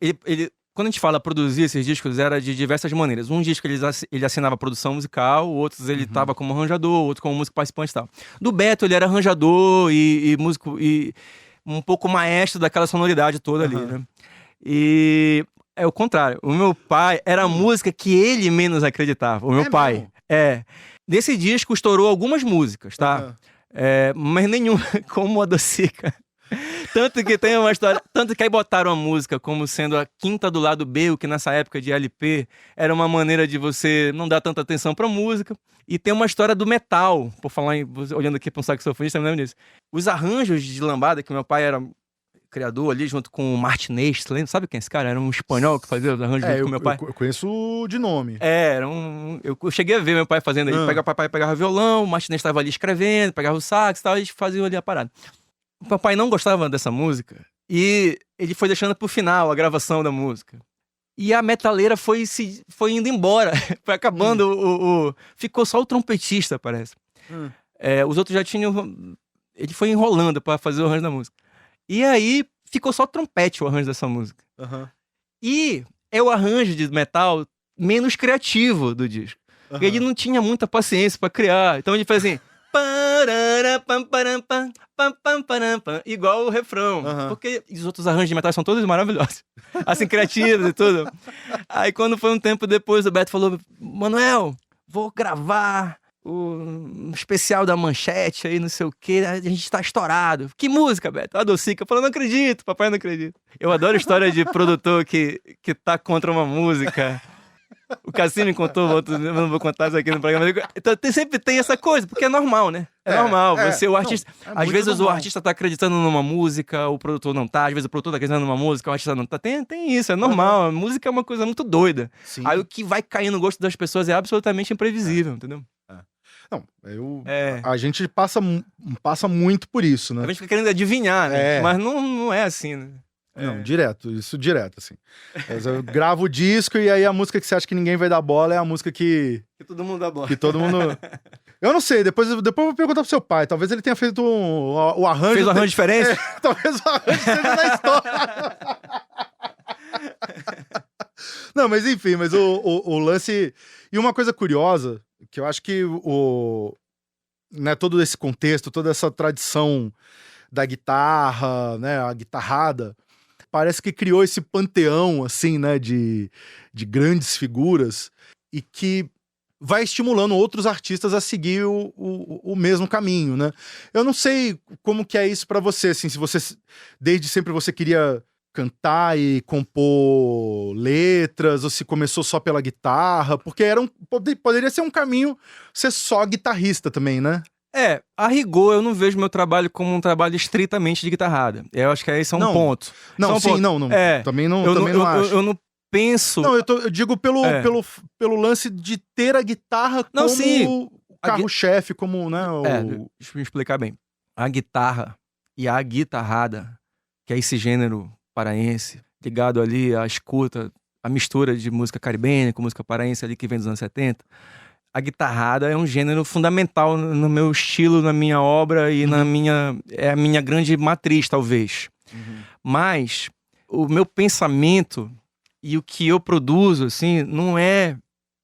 quando a gente fala produzir esses discos, era de diversas maneiras. Um disco ele assinava produção musical, outros ele estava como arranjador, outro como músico participante e tal. Do Beto, ele era arranjador e músico, e um pouco maestro daquela sonoridade toda ali, né? E é o contrário. O meu pai era a música que ele menos acreditava. O meu pai. Mesmo? Nesse disco estourou algumas músicas, tá? Mas nenhuma como a Adocica. Tanto que tem uma história... Tanto que aí botaram a música como sendo a quinta do lado B, o que nessa época de LP era uma maneira de você não dar tanta atenção pra música. E tem uma história do metal, por falar em... Olhando aqui pra um saxofonista, eu me lembro disso. Os arranjos de lambada, que meu pai era criador ali, junto com o Martinez, sabe quem é esse cara? Era um espanhol que fazia os arranjos junto com meu pai. Eu conheço de nome. Era um... Eu cheguei a ver meu pai fazendo aí. Papai pegava violão, o Martinez estava ali escrevendo, pegava o sax e tal, e eles faziam ali a parada. O papai não gostava dessa música e ele foi deixando pro final a gravação da música. E a metaleira foi indo embora. Foi acabando ficou só o trompetista, parece. Os outros já tinham... Ele foi enrolando pra fazer o arranjo da música. E aí, ficou só trompete o arranjo dessa música. E é o arranjo de metal menos criativo do disco. Ele não tinha muita paciência pra criar. Então ele faz assim... igual o refrão. Porque os outros arranjos de metal são todos maravilhosos. Assim, criativos e tudo. Aí quando foi um tempo depois, o Beto falou: Manuel, vou gravar o especial da Manchete aí, não sei o que, a gente tá estourado. Que música, Beto? A Docica. Eu falei: não acredito, papai, não acredito. Eu adoro história de produtor que tá contra uma música. O Cassino me contou, eu não vou contar isso aqui no programa. Então sempre tem essa coisa, porque é normal, né? É normal. O artista. Às vezes normal. O artista tá acreditando numa música, o produtor não tá. Às vezes o produtor tá acreditando numa música, o artista não tá. Tem isso, é normal. A música é uma coisa muito doida. Sim. Aí o que vai cair no gosto das pessoas é absolutamente imprevisível, entendeu? Não, a gente passa muito por isso, né? A gente fica querendo adivinhar, né? Mas não é assim, né? Não, direto, assim. Eu gravo o disco e aí a música que você acha que ninguém vai dar bola é a música que todo mundo dá bola. Que todo mundo... Eu não sei, depois eu vou perguntar pro seu pai. Talvez ele tenha feito o arranjo... Fez um arranjo diferente? Talvez o arranjo seja da história. Não, mas enfim, o lance... E uma coisa curiosa, que eu acho que né, todo esse contexto, toda essa tradição da guitarra, né, a guitarrada, parece que criou esse panteão, assim, né, de grandes figuras e que vai estimulando outros artistas a seguir o mesmo caminho, né? Eu não sei como que é isso pra você, assim, se você, desde sempre você queria cantar e compor letras, ou se começou só pela guitarra, porque poderia ser um caminho ser só guitarrista também, né? A rigor, eu não vejo meu trabalho como um trabalho estritamente de guitarrada. Eu acho que esse é um ponto. Não, sim, não. Também não acho. Eu não penso... Não, eu digo pelo lance de ter a guitarra como carro-chefe, como, né? Deixa eu me explicar bem. A guitarra e a guitarrada, que é esse gênero paraense, ligado ali à escuta, a mistura de música caribenha com música paraense ali que vem dos anos 70... A guitarrada é um gênero fundamental no meu estilo, na minha obra e é a minha grande matriz, talvez. Mas o meu pensamento e o que eu produzo, assim, não é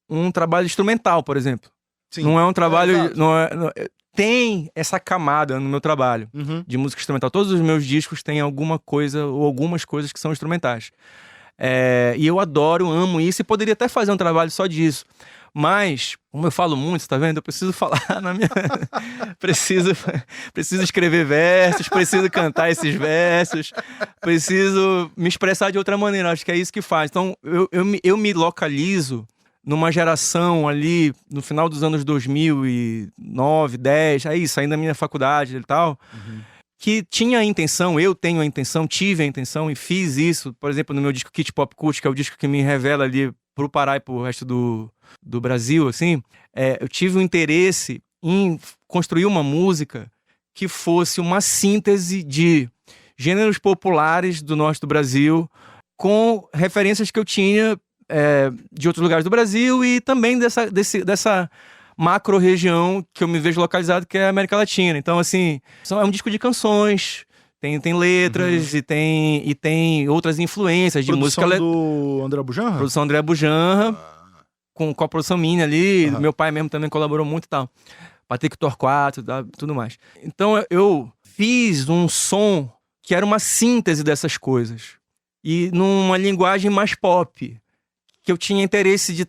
um trabalho instrumental, por exemplo. Sim. Não é um trabalho... Tem essa camada no meu trabalho de música instrumental. Todos os meus discos têm alguma coisa ou algumas coisas que são instrumentais. E eu adoro, amo isso e poderia até fazer um trabalho só disso. Mas, como eu falo muito, tá vendo? Eu preciso falar na minha... preciso escrever versos, preciso cantar esses versos, preciso me expressar de outra maneira. Acho que é isso que faz. Então, eu me localizo numa geração ali, no final dos anos 2009, 10, saindo da minha faculdade e tal, que tinha a intenção, eu tenho a intenção, tive a intenção e fiz isso, por exemplo, no meu disco Kit Pop Cult, que é o disco que me revela ali pro Pará e pro resto do Brasil, assim, eu tive um interesse em construir uma música que fosse uma síntese de gêneros populares do norte do Brasil com referências que eu tinha de outros lugares do Brasil e também dessa macro-região que eu me vejo localizado, que é a América Latina. Então, assim, é um disco de canções, tem letras e tem outras influências de música. Produção do André Bujanra? Produção André Bujanra, com a produção minha ali. Meu pai mesmo também colaborou muito e tal. Patrick Torquato, tudo mais. Então, eu fiz um som que era uma síntese dessas coisas. E numa linguagem mais pop, que eu tinha interesse de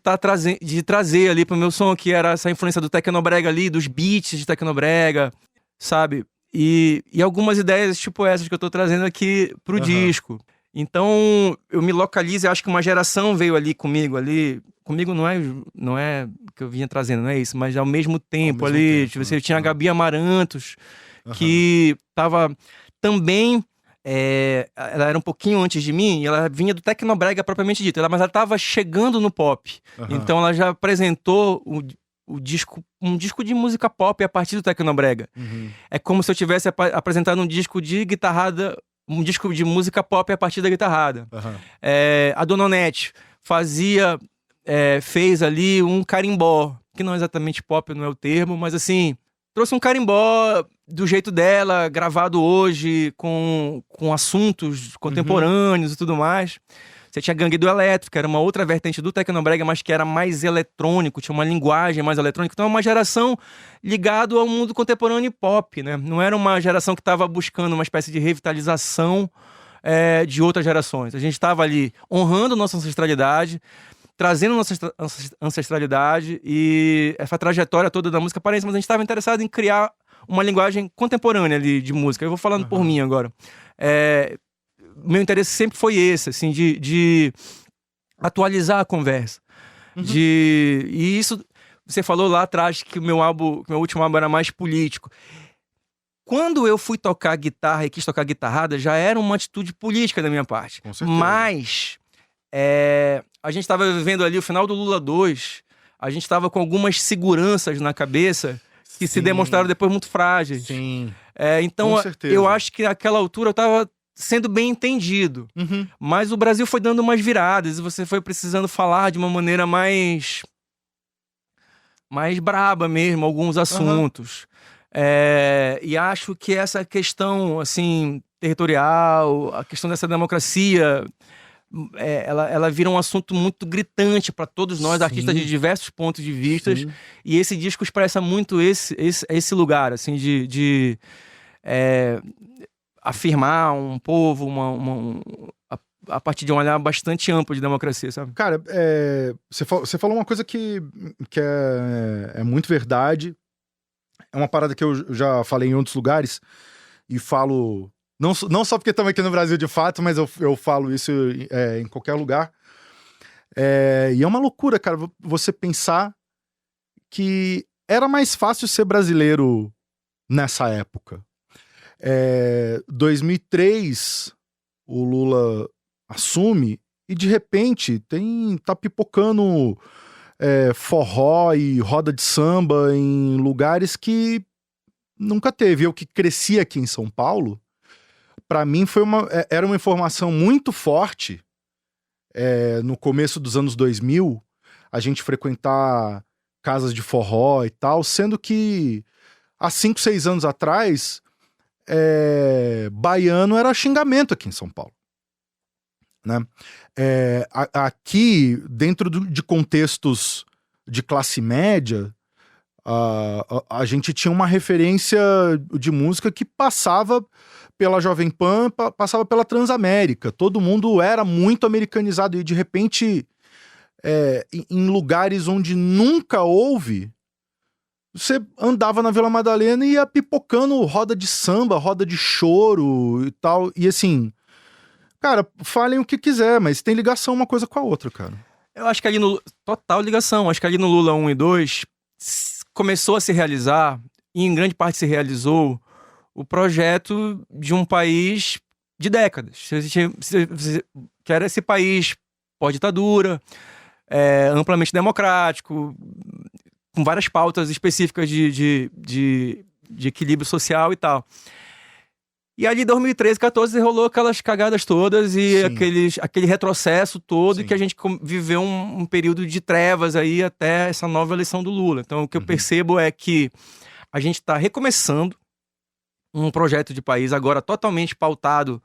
trazer ali pro meu som, que era essa influência do tecnobrega ali, dos beats de tecnobrega, sabe? e algumas ideias tipo essas que eu tô trazendo aqui pro disco. Então, eu me localizo, eu acho que uma geração veio ali comigo não é que eu vinha trazendo, não é isso, mas ao mesmo tempo tipo, você tinha a Gabi Amarantos, que tava também, ela era um pouquinho antes de mim, e ela vinha do Tecnobrega propriamente dito, mas ela tava chegando no pop, então ela já apresentou um disco de música pop a partir do Tecnobrega. É como se eu tivesse apresentado um disco de guitarrada, um disco de música pop a partir da guitarrada. A Dona Onete fez ali um carimbó, que não é exatamente pop, não é o termo, mas assim, trouxe um carimbó do jeito dela, gravado hoje, com assuntos contemporâneos e tudo mais. Você tinha Gangue do Elétrico, que era uma outra vertente do Tecnobrega, mas que era mais eletrônico, tinha uma linguagem mais eletrônica. Então é uma geração ligada ao mundo contemporâneo e pop, né? Não era uma geração que estava buscando uma espécie de revitalização de outras gerações. A gente estava ali honrando nossa ancestralidade, trazendo nossa ancestralidade e essa trajetória toda da música paraense, mas a gente estava interessado em criar uma linguagem contemporânea ali de música. Eu vou falando por mim agora. Meu interesse sempre foi esse, assim, de atualizar a conversa. E isso, você falou lá atrás que o meu último álbum era mais político. Quando eu fui tocar guitarra e quis tocar guitarrada, já era uma atitude política da minha parte. Com certeza. Mas a gente estava vivendo ali o final do Lula 2, a gente estava com algumas seguranças na cabeça que se demonstraram depois muito frágeis. Sim. Então, eu acho que naquela altura eu estava sendo bem entendido. Mas o Brasil foi dando umas viradas e você foi precisando falar de uma maneira mais braba mesmo, alguns assuntos. E acho que essa questão, assim, territorial, a questão dessa democracia, ela vira um assunto muito gritante para todos nós, artistas de diversos pontos de vista. E esse disco expressa muito esse lugar, assim, de afirmar um povo, a partir de um olhar bastante amplo de democracia, sabe? Cara, você falou uma coisa que é muito verdade. É uma parada que eu já falei em outros lugares e falo, não só porque estamos aqui no Brasil de fato, mas eu falo isso em qualquer lugar. E é uma loucura, cara, você pensar que era mais fácil ser brasileiro nessa época. 2003, o Lula assume e de repente tá pipocando forró e roda de samba em lugares que nunca teve. Eu que cresci aqui em São Paulo, pra mim era uma informação muito forte no começo dos anos 2000, a gente frequentar casas de forró e tal, sendo que há 5, 6 anos atrás baiano era xingamento aqui em São Paulo, né? Aqui, dentro de contextos de classe média, a gente tinha uma referência de música que passava pela Jovem Pan, passava pela Transamérica. Todo mundo era muito americanizado e, de repente, em lugares onde nunca houve, você andava na Vila Madalena e ia pipocando roda de samba, roda de choro e tal. E assim, cara, falem o que quiser, mas tem ligação uma coisa com a outra, cara. Eu acho que ali total ligação. Acho que ali no Lula 1 e 2 começou a se realizar, e em grande parte se realizou, o projeto de um país de décadas. Que era esse país pós-ditadura, amplamente democrático, com várias pautas específicas de equilíbrio social e tal. E ali em 2013, 2014, rolou aquelas cagadas todas e aquele retrocesso todo, e que a gente viveu um período de trevas aí até essa nova eleição do Lula. Então o que eu percebo é que a gente está recomeçando um projeto de país agora totalmente pautado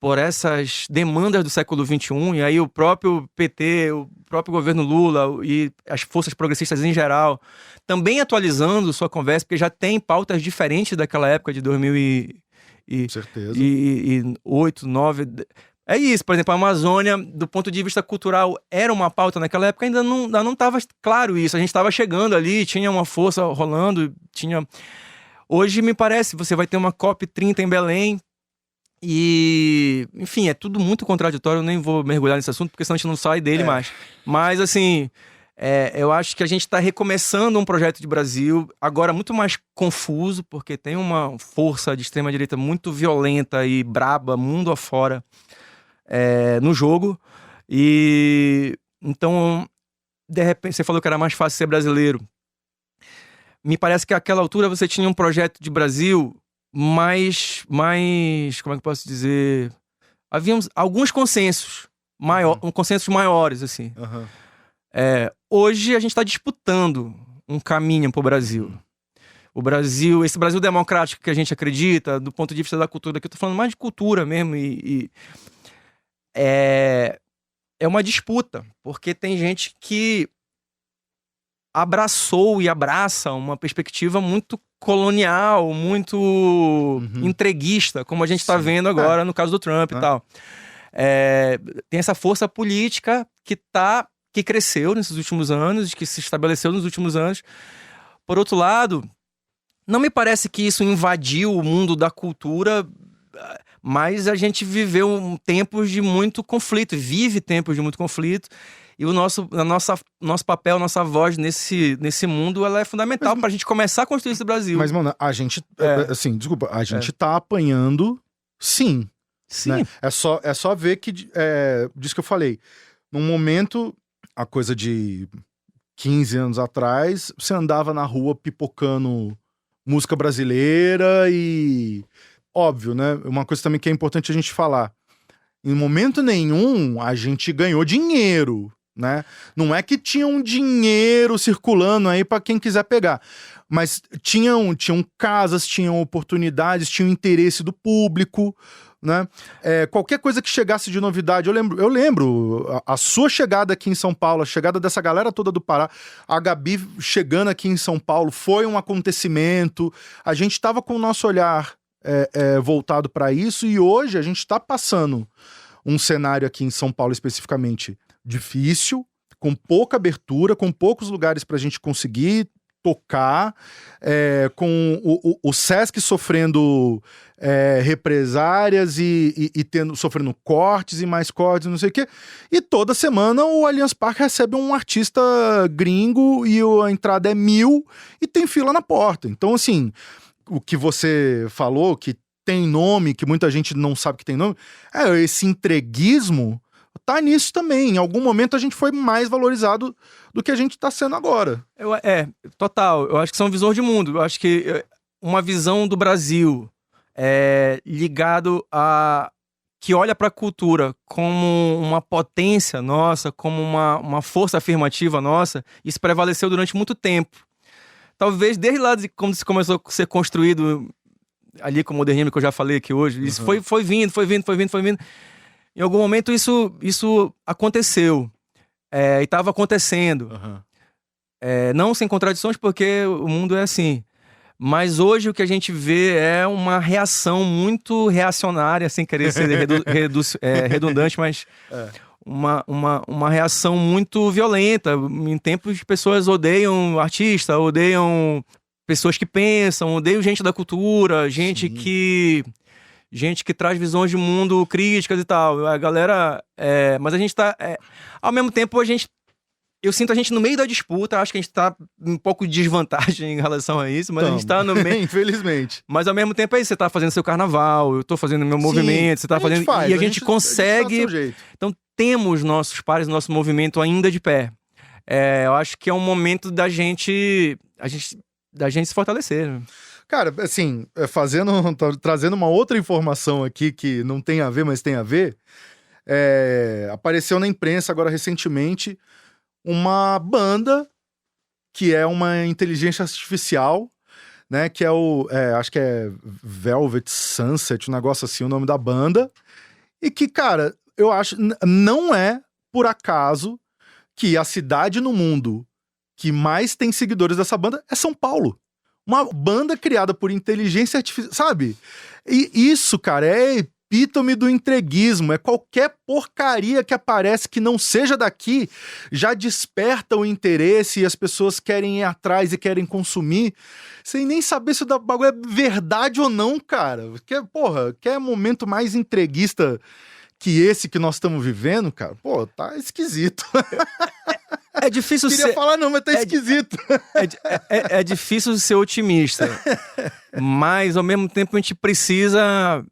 por essas demandas do século XXI, e aí o próprio PT, o próprio governo Lula e as forças progressistas em geral também atualizando sua conversa, porque já tem pautas diferentes daquela época de 2008, 2009. É isso, por exemplo, a Amazônia, do ponto de vista cultural, era uma pauta naquela época, ainda não estava claro isso. A gente estava chegando ali, tinha uma força rolando, tinha... Hoje me parece, você vai ter uma COP30 em Belém e, enfim, é tudo muito contraditório, eu nem vou mergulhar nesse assunto, porque senão a gente não sai dele mais. Mas, assim, eu acho que a gente está recomeçando um projeto de Brasil, agora muito mais confuso, porque tem uma força de extrema-direita muito violenta e braba, mundo afora, no jogo. E, então, de repente, você falou que era mais fácil ser brasileiro. Me parece que àquela altura você tinha um projeto de Brasil mais como é que eu posso dizer? Havia alguns consensos, consensos maiores, assim. Uhum. Hoje a gente está disputando um caminho para o Brasil. O Brasil, esse Brasil democrático que a gente acredita, do ponto de vista da cultura, que eu tô falando mais de cultura mesmo, é uma disputa, porque tem gente que abraçou e abraça uma perspectiva muito colonial, muito entreguista, como a gente está vendo agora no caso do Trump e tal. Tem essa força política que cresceu nesses últimos anos, que se estabeleceu nos últimos anos. Por outro lado, não me parece que isso invadiu o mundo da cultura, mas a gente viveu tempos de muito conflito, vive tempos de muito conflito. E o nosso papel, nossa voz nesse mundo, ela é fundamental pra gente começar a construir esse Brasil. Mas, mano, a gente, assim, desculpa, a gente tá apanhando, sim. Sim. Né? É só ver que, disso que eu falei, num momento, a coisa de 15 anos atrás, você andava na rua pipocando música brasileira e, óbvio, né, uma coisa também que é importante a gente falar, em momento nenhum a gente ganhou dinheiro, né? Não é que tinha um dinheiro circulando aí pra quem quiser pegar, mas tinham casas, tinham oportunidades, tinha o interesse do público, né? Qualquer coisa que chegasse de novidade, eu lembro a sua chegada aqui em São Paulo, a chegada dessa galera toda do Pará, a Gabi chegando aqui em São Paulo, foi um acontecimento, a gente estava com o nosso olhar voltado para isso, e hoje a gente está passando um cenário aqui em São Paulo especificamente difícil, com pouca abertura, com poucos lugares para a gente conseguir tocar, com o Sesc sofrendo represárias e sofrendo cortes e mais cortes, não sei o quê. E toda semana o Allianz Parque recebe um artista gringo e a entrada é 1.000 e tem fila na porta. Então, assim, o que você falou, que tem nome, que muita gente não sabe que tem nome, esse entreguismo tá nisso também. Em algum momento a gente foi mais valorizado do que a gente tá sendo agora. Total. Eu acho que são visões de mundo. Eu acho que uma visão do Brasil ligado a... que olha para a cultura como uma potência nossa, como uma força afirmativa nossa, isso prevaleceu durante muito tempo. Talvez desde lá de quando se começou a ser construído ali com o modernismo que eu já falei aqui hoje, isso foi vindo. Em algum momento isso aconteceu. E estava acontecendo. Não sem contradições, porque o mundo é assim. Mas hoje o que a gente vê é uma reação muito reacionária, sem querer ser redundante, mas uma reação muito violenta. Em tempos, pessoas odeiam artista, odeiam pessoas que pensam, odeiam gente da cultura, gente que traz visões de mundo críticas e tal. A galera... mas a gente tá... ao mesmo tempo, eu sinto a gente no meio da disputa, acho que a gente tá um pouco de desvantagem em relação a isso, mas a gente tá no meio... Infelizmente. Mas ao mesmo tempo você tá fazendo seu carnaval, eu tô fazendo meu movimento, você tá fazendo... E a gente consegue... Então temos nossos pares, nosso movimento ainda de pé. Eu acho que é um momento da gente se fortalecer, né? Cara, assim, trazendo uma outra informação aqui que não tem a ver, mas tem a ver, apareceu na imprensa agora recentemente uma banda que é uma inteligência artificial, né, que acho que é Velvet Sunset, um negócio assim, o nome da banda, e que, cara, eu acho, não é por acaso que a cidade no mundo que mais tem seguidores dessa banda é São Paulo. Uma banda criada por inteligência artificial, sabe? E isso, cara, epítome do entreguismo. É qualquer porcaria que aparece que não seja daqui, já desperta o interesse e as pessoas querem ir atrás e querem consumir, sem nem saber se o bagulho é verdade ou não, cara. Quer momento mais entreguista que esse que nós estamos vivendo, cara? Pô, tá esquisito. É difícil Queria falar não, mas tá esquisito. É difícil ser otimista. Mas, ao mesmo tempo, a gente precisa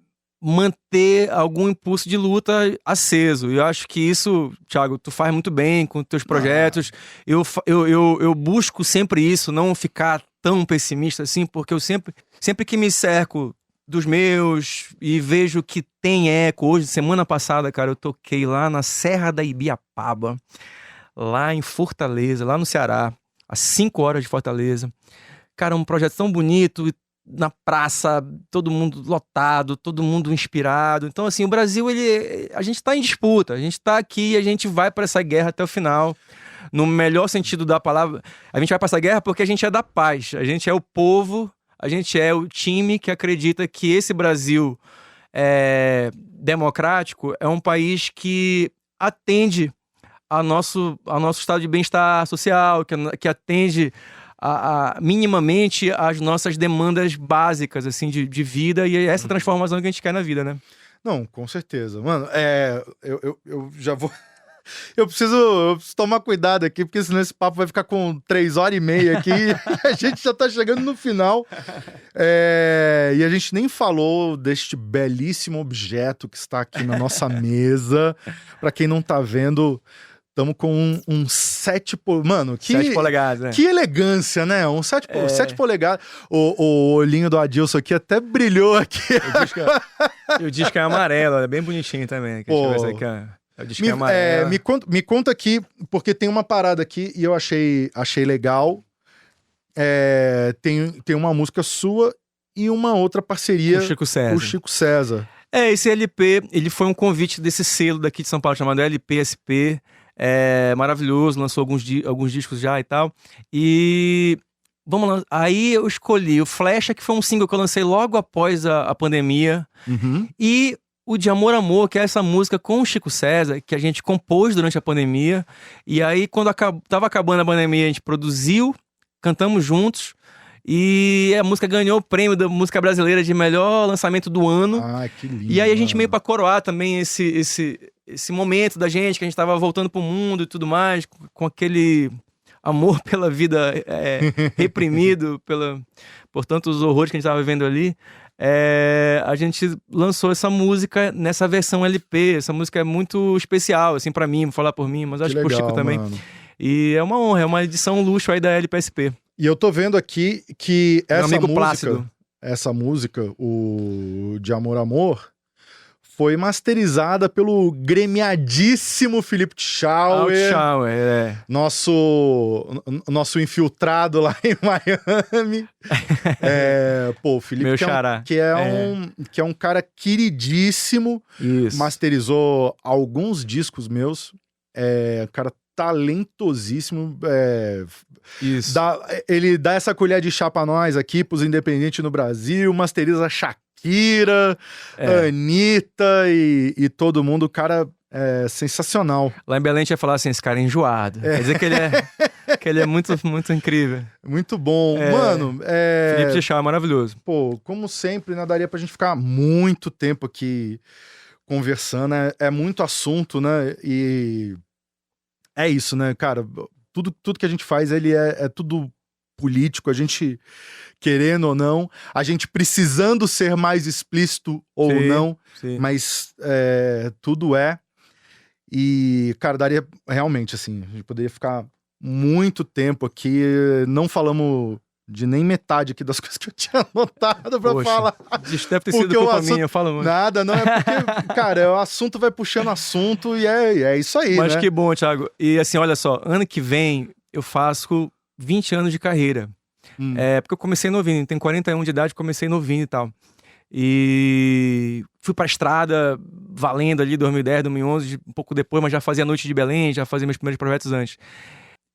manter algum impulso de luta aceso. Eu acho que isso, Thiago, tu faz muito bem com teus projetos. Eu busco sempre isso, não ficar tão pessimista assim, porque eu sempre que me cerco dos meus e vejo que tem eco. Hoje, semana passada, cara, eu toquei lá na Serra da Ibiapaba, lá em Fortaleza, lá no Ceará, a 5 horas de Fortaleza. Cara, um projeto tão bonito, na praça, todo mundo lotado, todo mundo inspirado. Então, assim, o Brasil, a gente tá em disputa, a gente tá aqui e a gente vai para essa guerra até o final. No melhor sentido da palavra, a gente vai para essa guerra porque a gente é da paz, a gente é o povo, a gente é o time que acredita que esse Brasil democrático é um país que atende ao nosso estado de bem-estar social, que atende minimamente às nossas demandas básicas assim, de vida, e é essa transformação que a gente quer na vida, né? Não, com certeza. Mano, eu já vou... Eu preciso tomar cuidado aqui, porque senão esse papo vai ficar com 3h30 aqui. A gente já tá chegando no final. E a gente nem falou deste belíssimo objeto que está aqui na nossa mesa. Pra quem não tá vendo, estamos com um 7 polegadas. Mano, 7 polegadas, né? Que elegância, né? Um 7 polegadas. O olhinho do Adilson aqui até brilhou aqui. O disco é amarelo, é bem bonitinho também. Deixa eu ver se aqui, me conta aqui, porque tem uma parada aqui e eu achei legal. Tem uma música sua e uma outra parceria com o Chico César. Esse LP, ele foi um convite desse selo daqui de São Paulo, chamado LPSP. Maravilhoso, lançou alguns discos já e tal. E vamos lá, aí eu escolhi o Flecha, que foi um single que eu lancei logo após a pandemia. Uhum. E o De Amor Amor, que é essa música com o Chico César, que a gente compôs durante a pandemia. E aí, quando tava acabando a pandemia, a gente produziu, cantamos juntos. E a música ganhou o prêmio da música brasileira de melhor lançamento do ano. Ah, que lindo. E aí a gente meio pra coroar também esse momento da gente, que a gente tava voltando pro mundo e tudo mais, com aquele amor pela vida reprimido, por tantos horrores que a gente tava vivendo ali. A gente lançou essa música nessa versão LP. Essa música é muito especial, assim, pra mim, vou falar por mim, mas acho que pro Chico também. Mano. E é uma honra, é uma edição luxo aí da LPSP. E eu tô vendo aqui que essa música, o De Amor Amor, foi masterizada pelo gremiadíssimo Felipe Schauer. Nosso infiltrado lá em Miami. O Felipe, que é um cara queridíssimo. Isso. Masterizou alguns discos meus. Cara talentosíssimo. Isso. Ele dá essa colher de chá pra nós aqui, pros independentes no Brasil, masteriza Shakira, Anitta e todo mundo. O cara é sensacional. Lá em Belém a gente ia falar assim, esse cara é enjoado. Quer dizer que ele é muito, muito incrível. Muito bom. Mano, Felipe Chechá é maravilhoso. Pô, como sempre, né, daria pra gente ficar muito tempo aqui conversando. É muito assunto, né? E é isso, né, cara? Tudo que a gente faz, ele é tudo político, a gente querendo ou não, a gente precisando ser mais explícito ou não, mas tudo é. E, cara, daria realmente, assim, a gente poderia ficar muito tempo aqui, não falamos de nem metade aqui das coisas que eu tinha anotado pra falar. Isso deve ter sido culpa minha, eu falo muito. Nada, não, é porque, cara, o assunto vai puxando assunto e é isso aí, Mas né? que bom, Thiago. E assim, olha só, ano que vem eu faço 20 anos de carreira. Porque eu comecei novinho, tenho 41 de idade, comecei novinho e tal. E fui pra estrada, valendo ali, 2010, 2011, um pouco depois, mas já fazia Noite de Belém, já fazia meus primeiros projetos antes.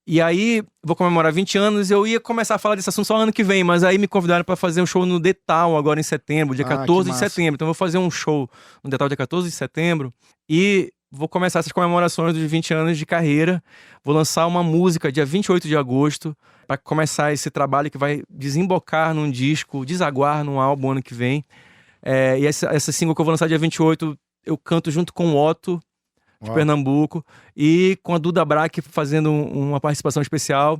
E aí, vou comemorar 20 anos, eu ia começar a falar desse assunto só ano que vem, mas aí me convidaram para fazer um show no Detal agora em setembro, dia 14 de setembro. Então eu vou fazer um show no Detal dia 14 de setembro e vou começar essas comemorações dos 20 anos de carreira. Vou lançar uma música dia 28 de agosto para começar esse trabalho que vai desembocar num disco, desaguar num álbum ano que vem. E essa single que eu vou lançar dia 28, eu canto junto com o Otto, de Pernambuco, e com a Duda Braque fazendo uma participação especial.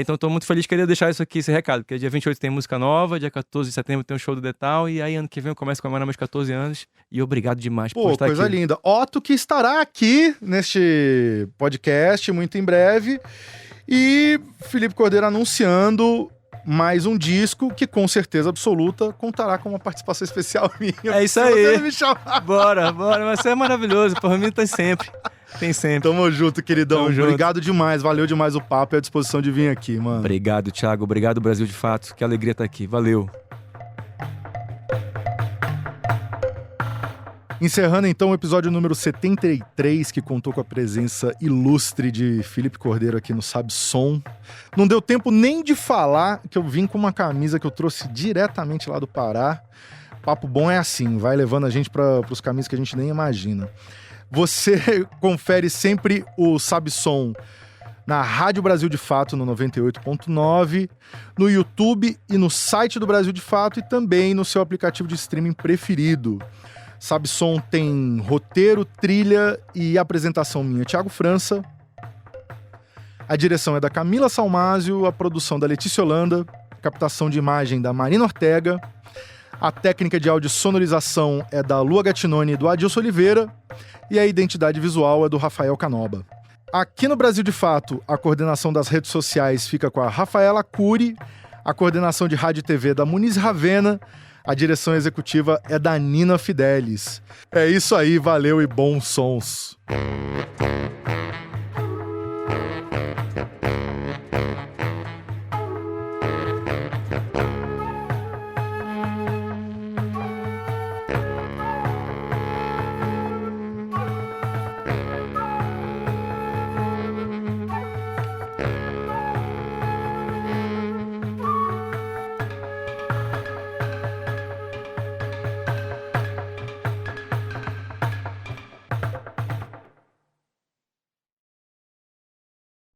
Então estou muito feliz, queria deixar isso aqui, esse recado, porque dia 28 tem música nova, dia 14 de setembro tem um show do Detal, e aí ano que vem eu começo a comemorar meus 14 anos, e obrigado demais por estar aqui. Pô, coisa linda. Otto que estará aqui neste podcast muito em breve, e Felipe Cordeiro anunciando mais um disco que, com certeza absoluta, contará com uma participação especial minha. É isso aí. Você não me chamar. Bora. Mas você é maravilhoso. Por mim tem sempre. Tamo junto, queridão. Tamo Obrigado junto. demais. Valeu demais o papo e a disposição de vir aqui, mano. Obrigado, Thiago. Obrigado, Brasil de Fato. Que alegria estar aqui. Valeu. Encerrando então o episódio número 73, que contou com a presença ilustre de Felipe Cordeiro aqui no Sabe Som. Não deu tempo nem de falar que eu vim com uma camisa que eu trouxe diretamente lá do Pará. Papo bom é assim, vai levando a gente para os caminhos que a gente nem imagina. Você confere sempre o Sabe Som na Rádio Brasil de Fato, no 98.9, no YouTube e no site do Brasil de Fato e também no seu aplicativo de streaming preferido. Sabe Som tem roteiro, trilha e apresentação minha, Thiago França. A direção é da Camila Salmásio, a produção da Letícia Holanda, captação de imagem da Marina Ortega, a técnica de áudio e sonorização é da Lua Gattinoni e do Adilson Oliveira e a identidade visual é do Rafael Canoba. Aqui no Brasil de Fato, a coordenação das redes sociais fica com a Rafaela Cury, a coordenação de rádio e TV é da Muniz Ravena, a direção executiva é da Nina Fidelis. É isso aí, valeu e bons sons.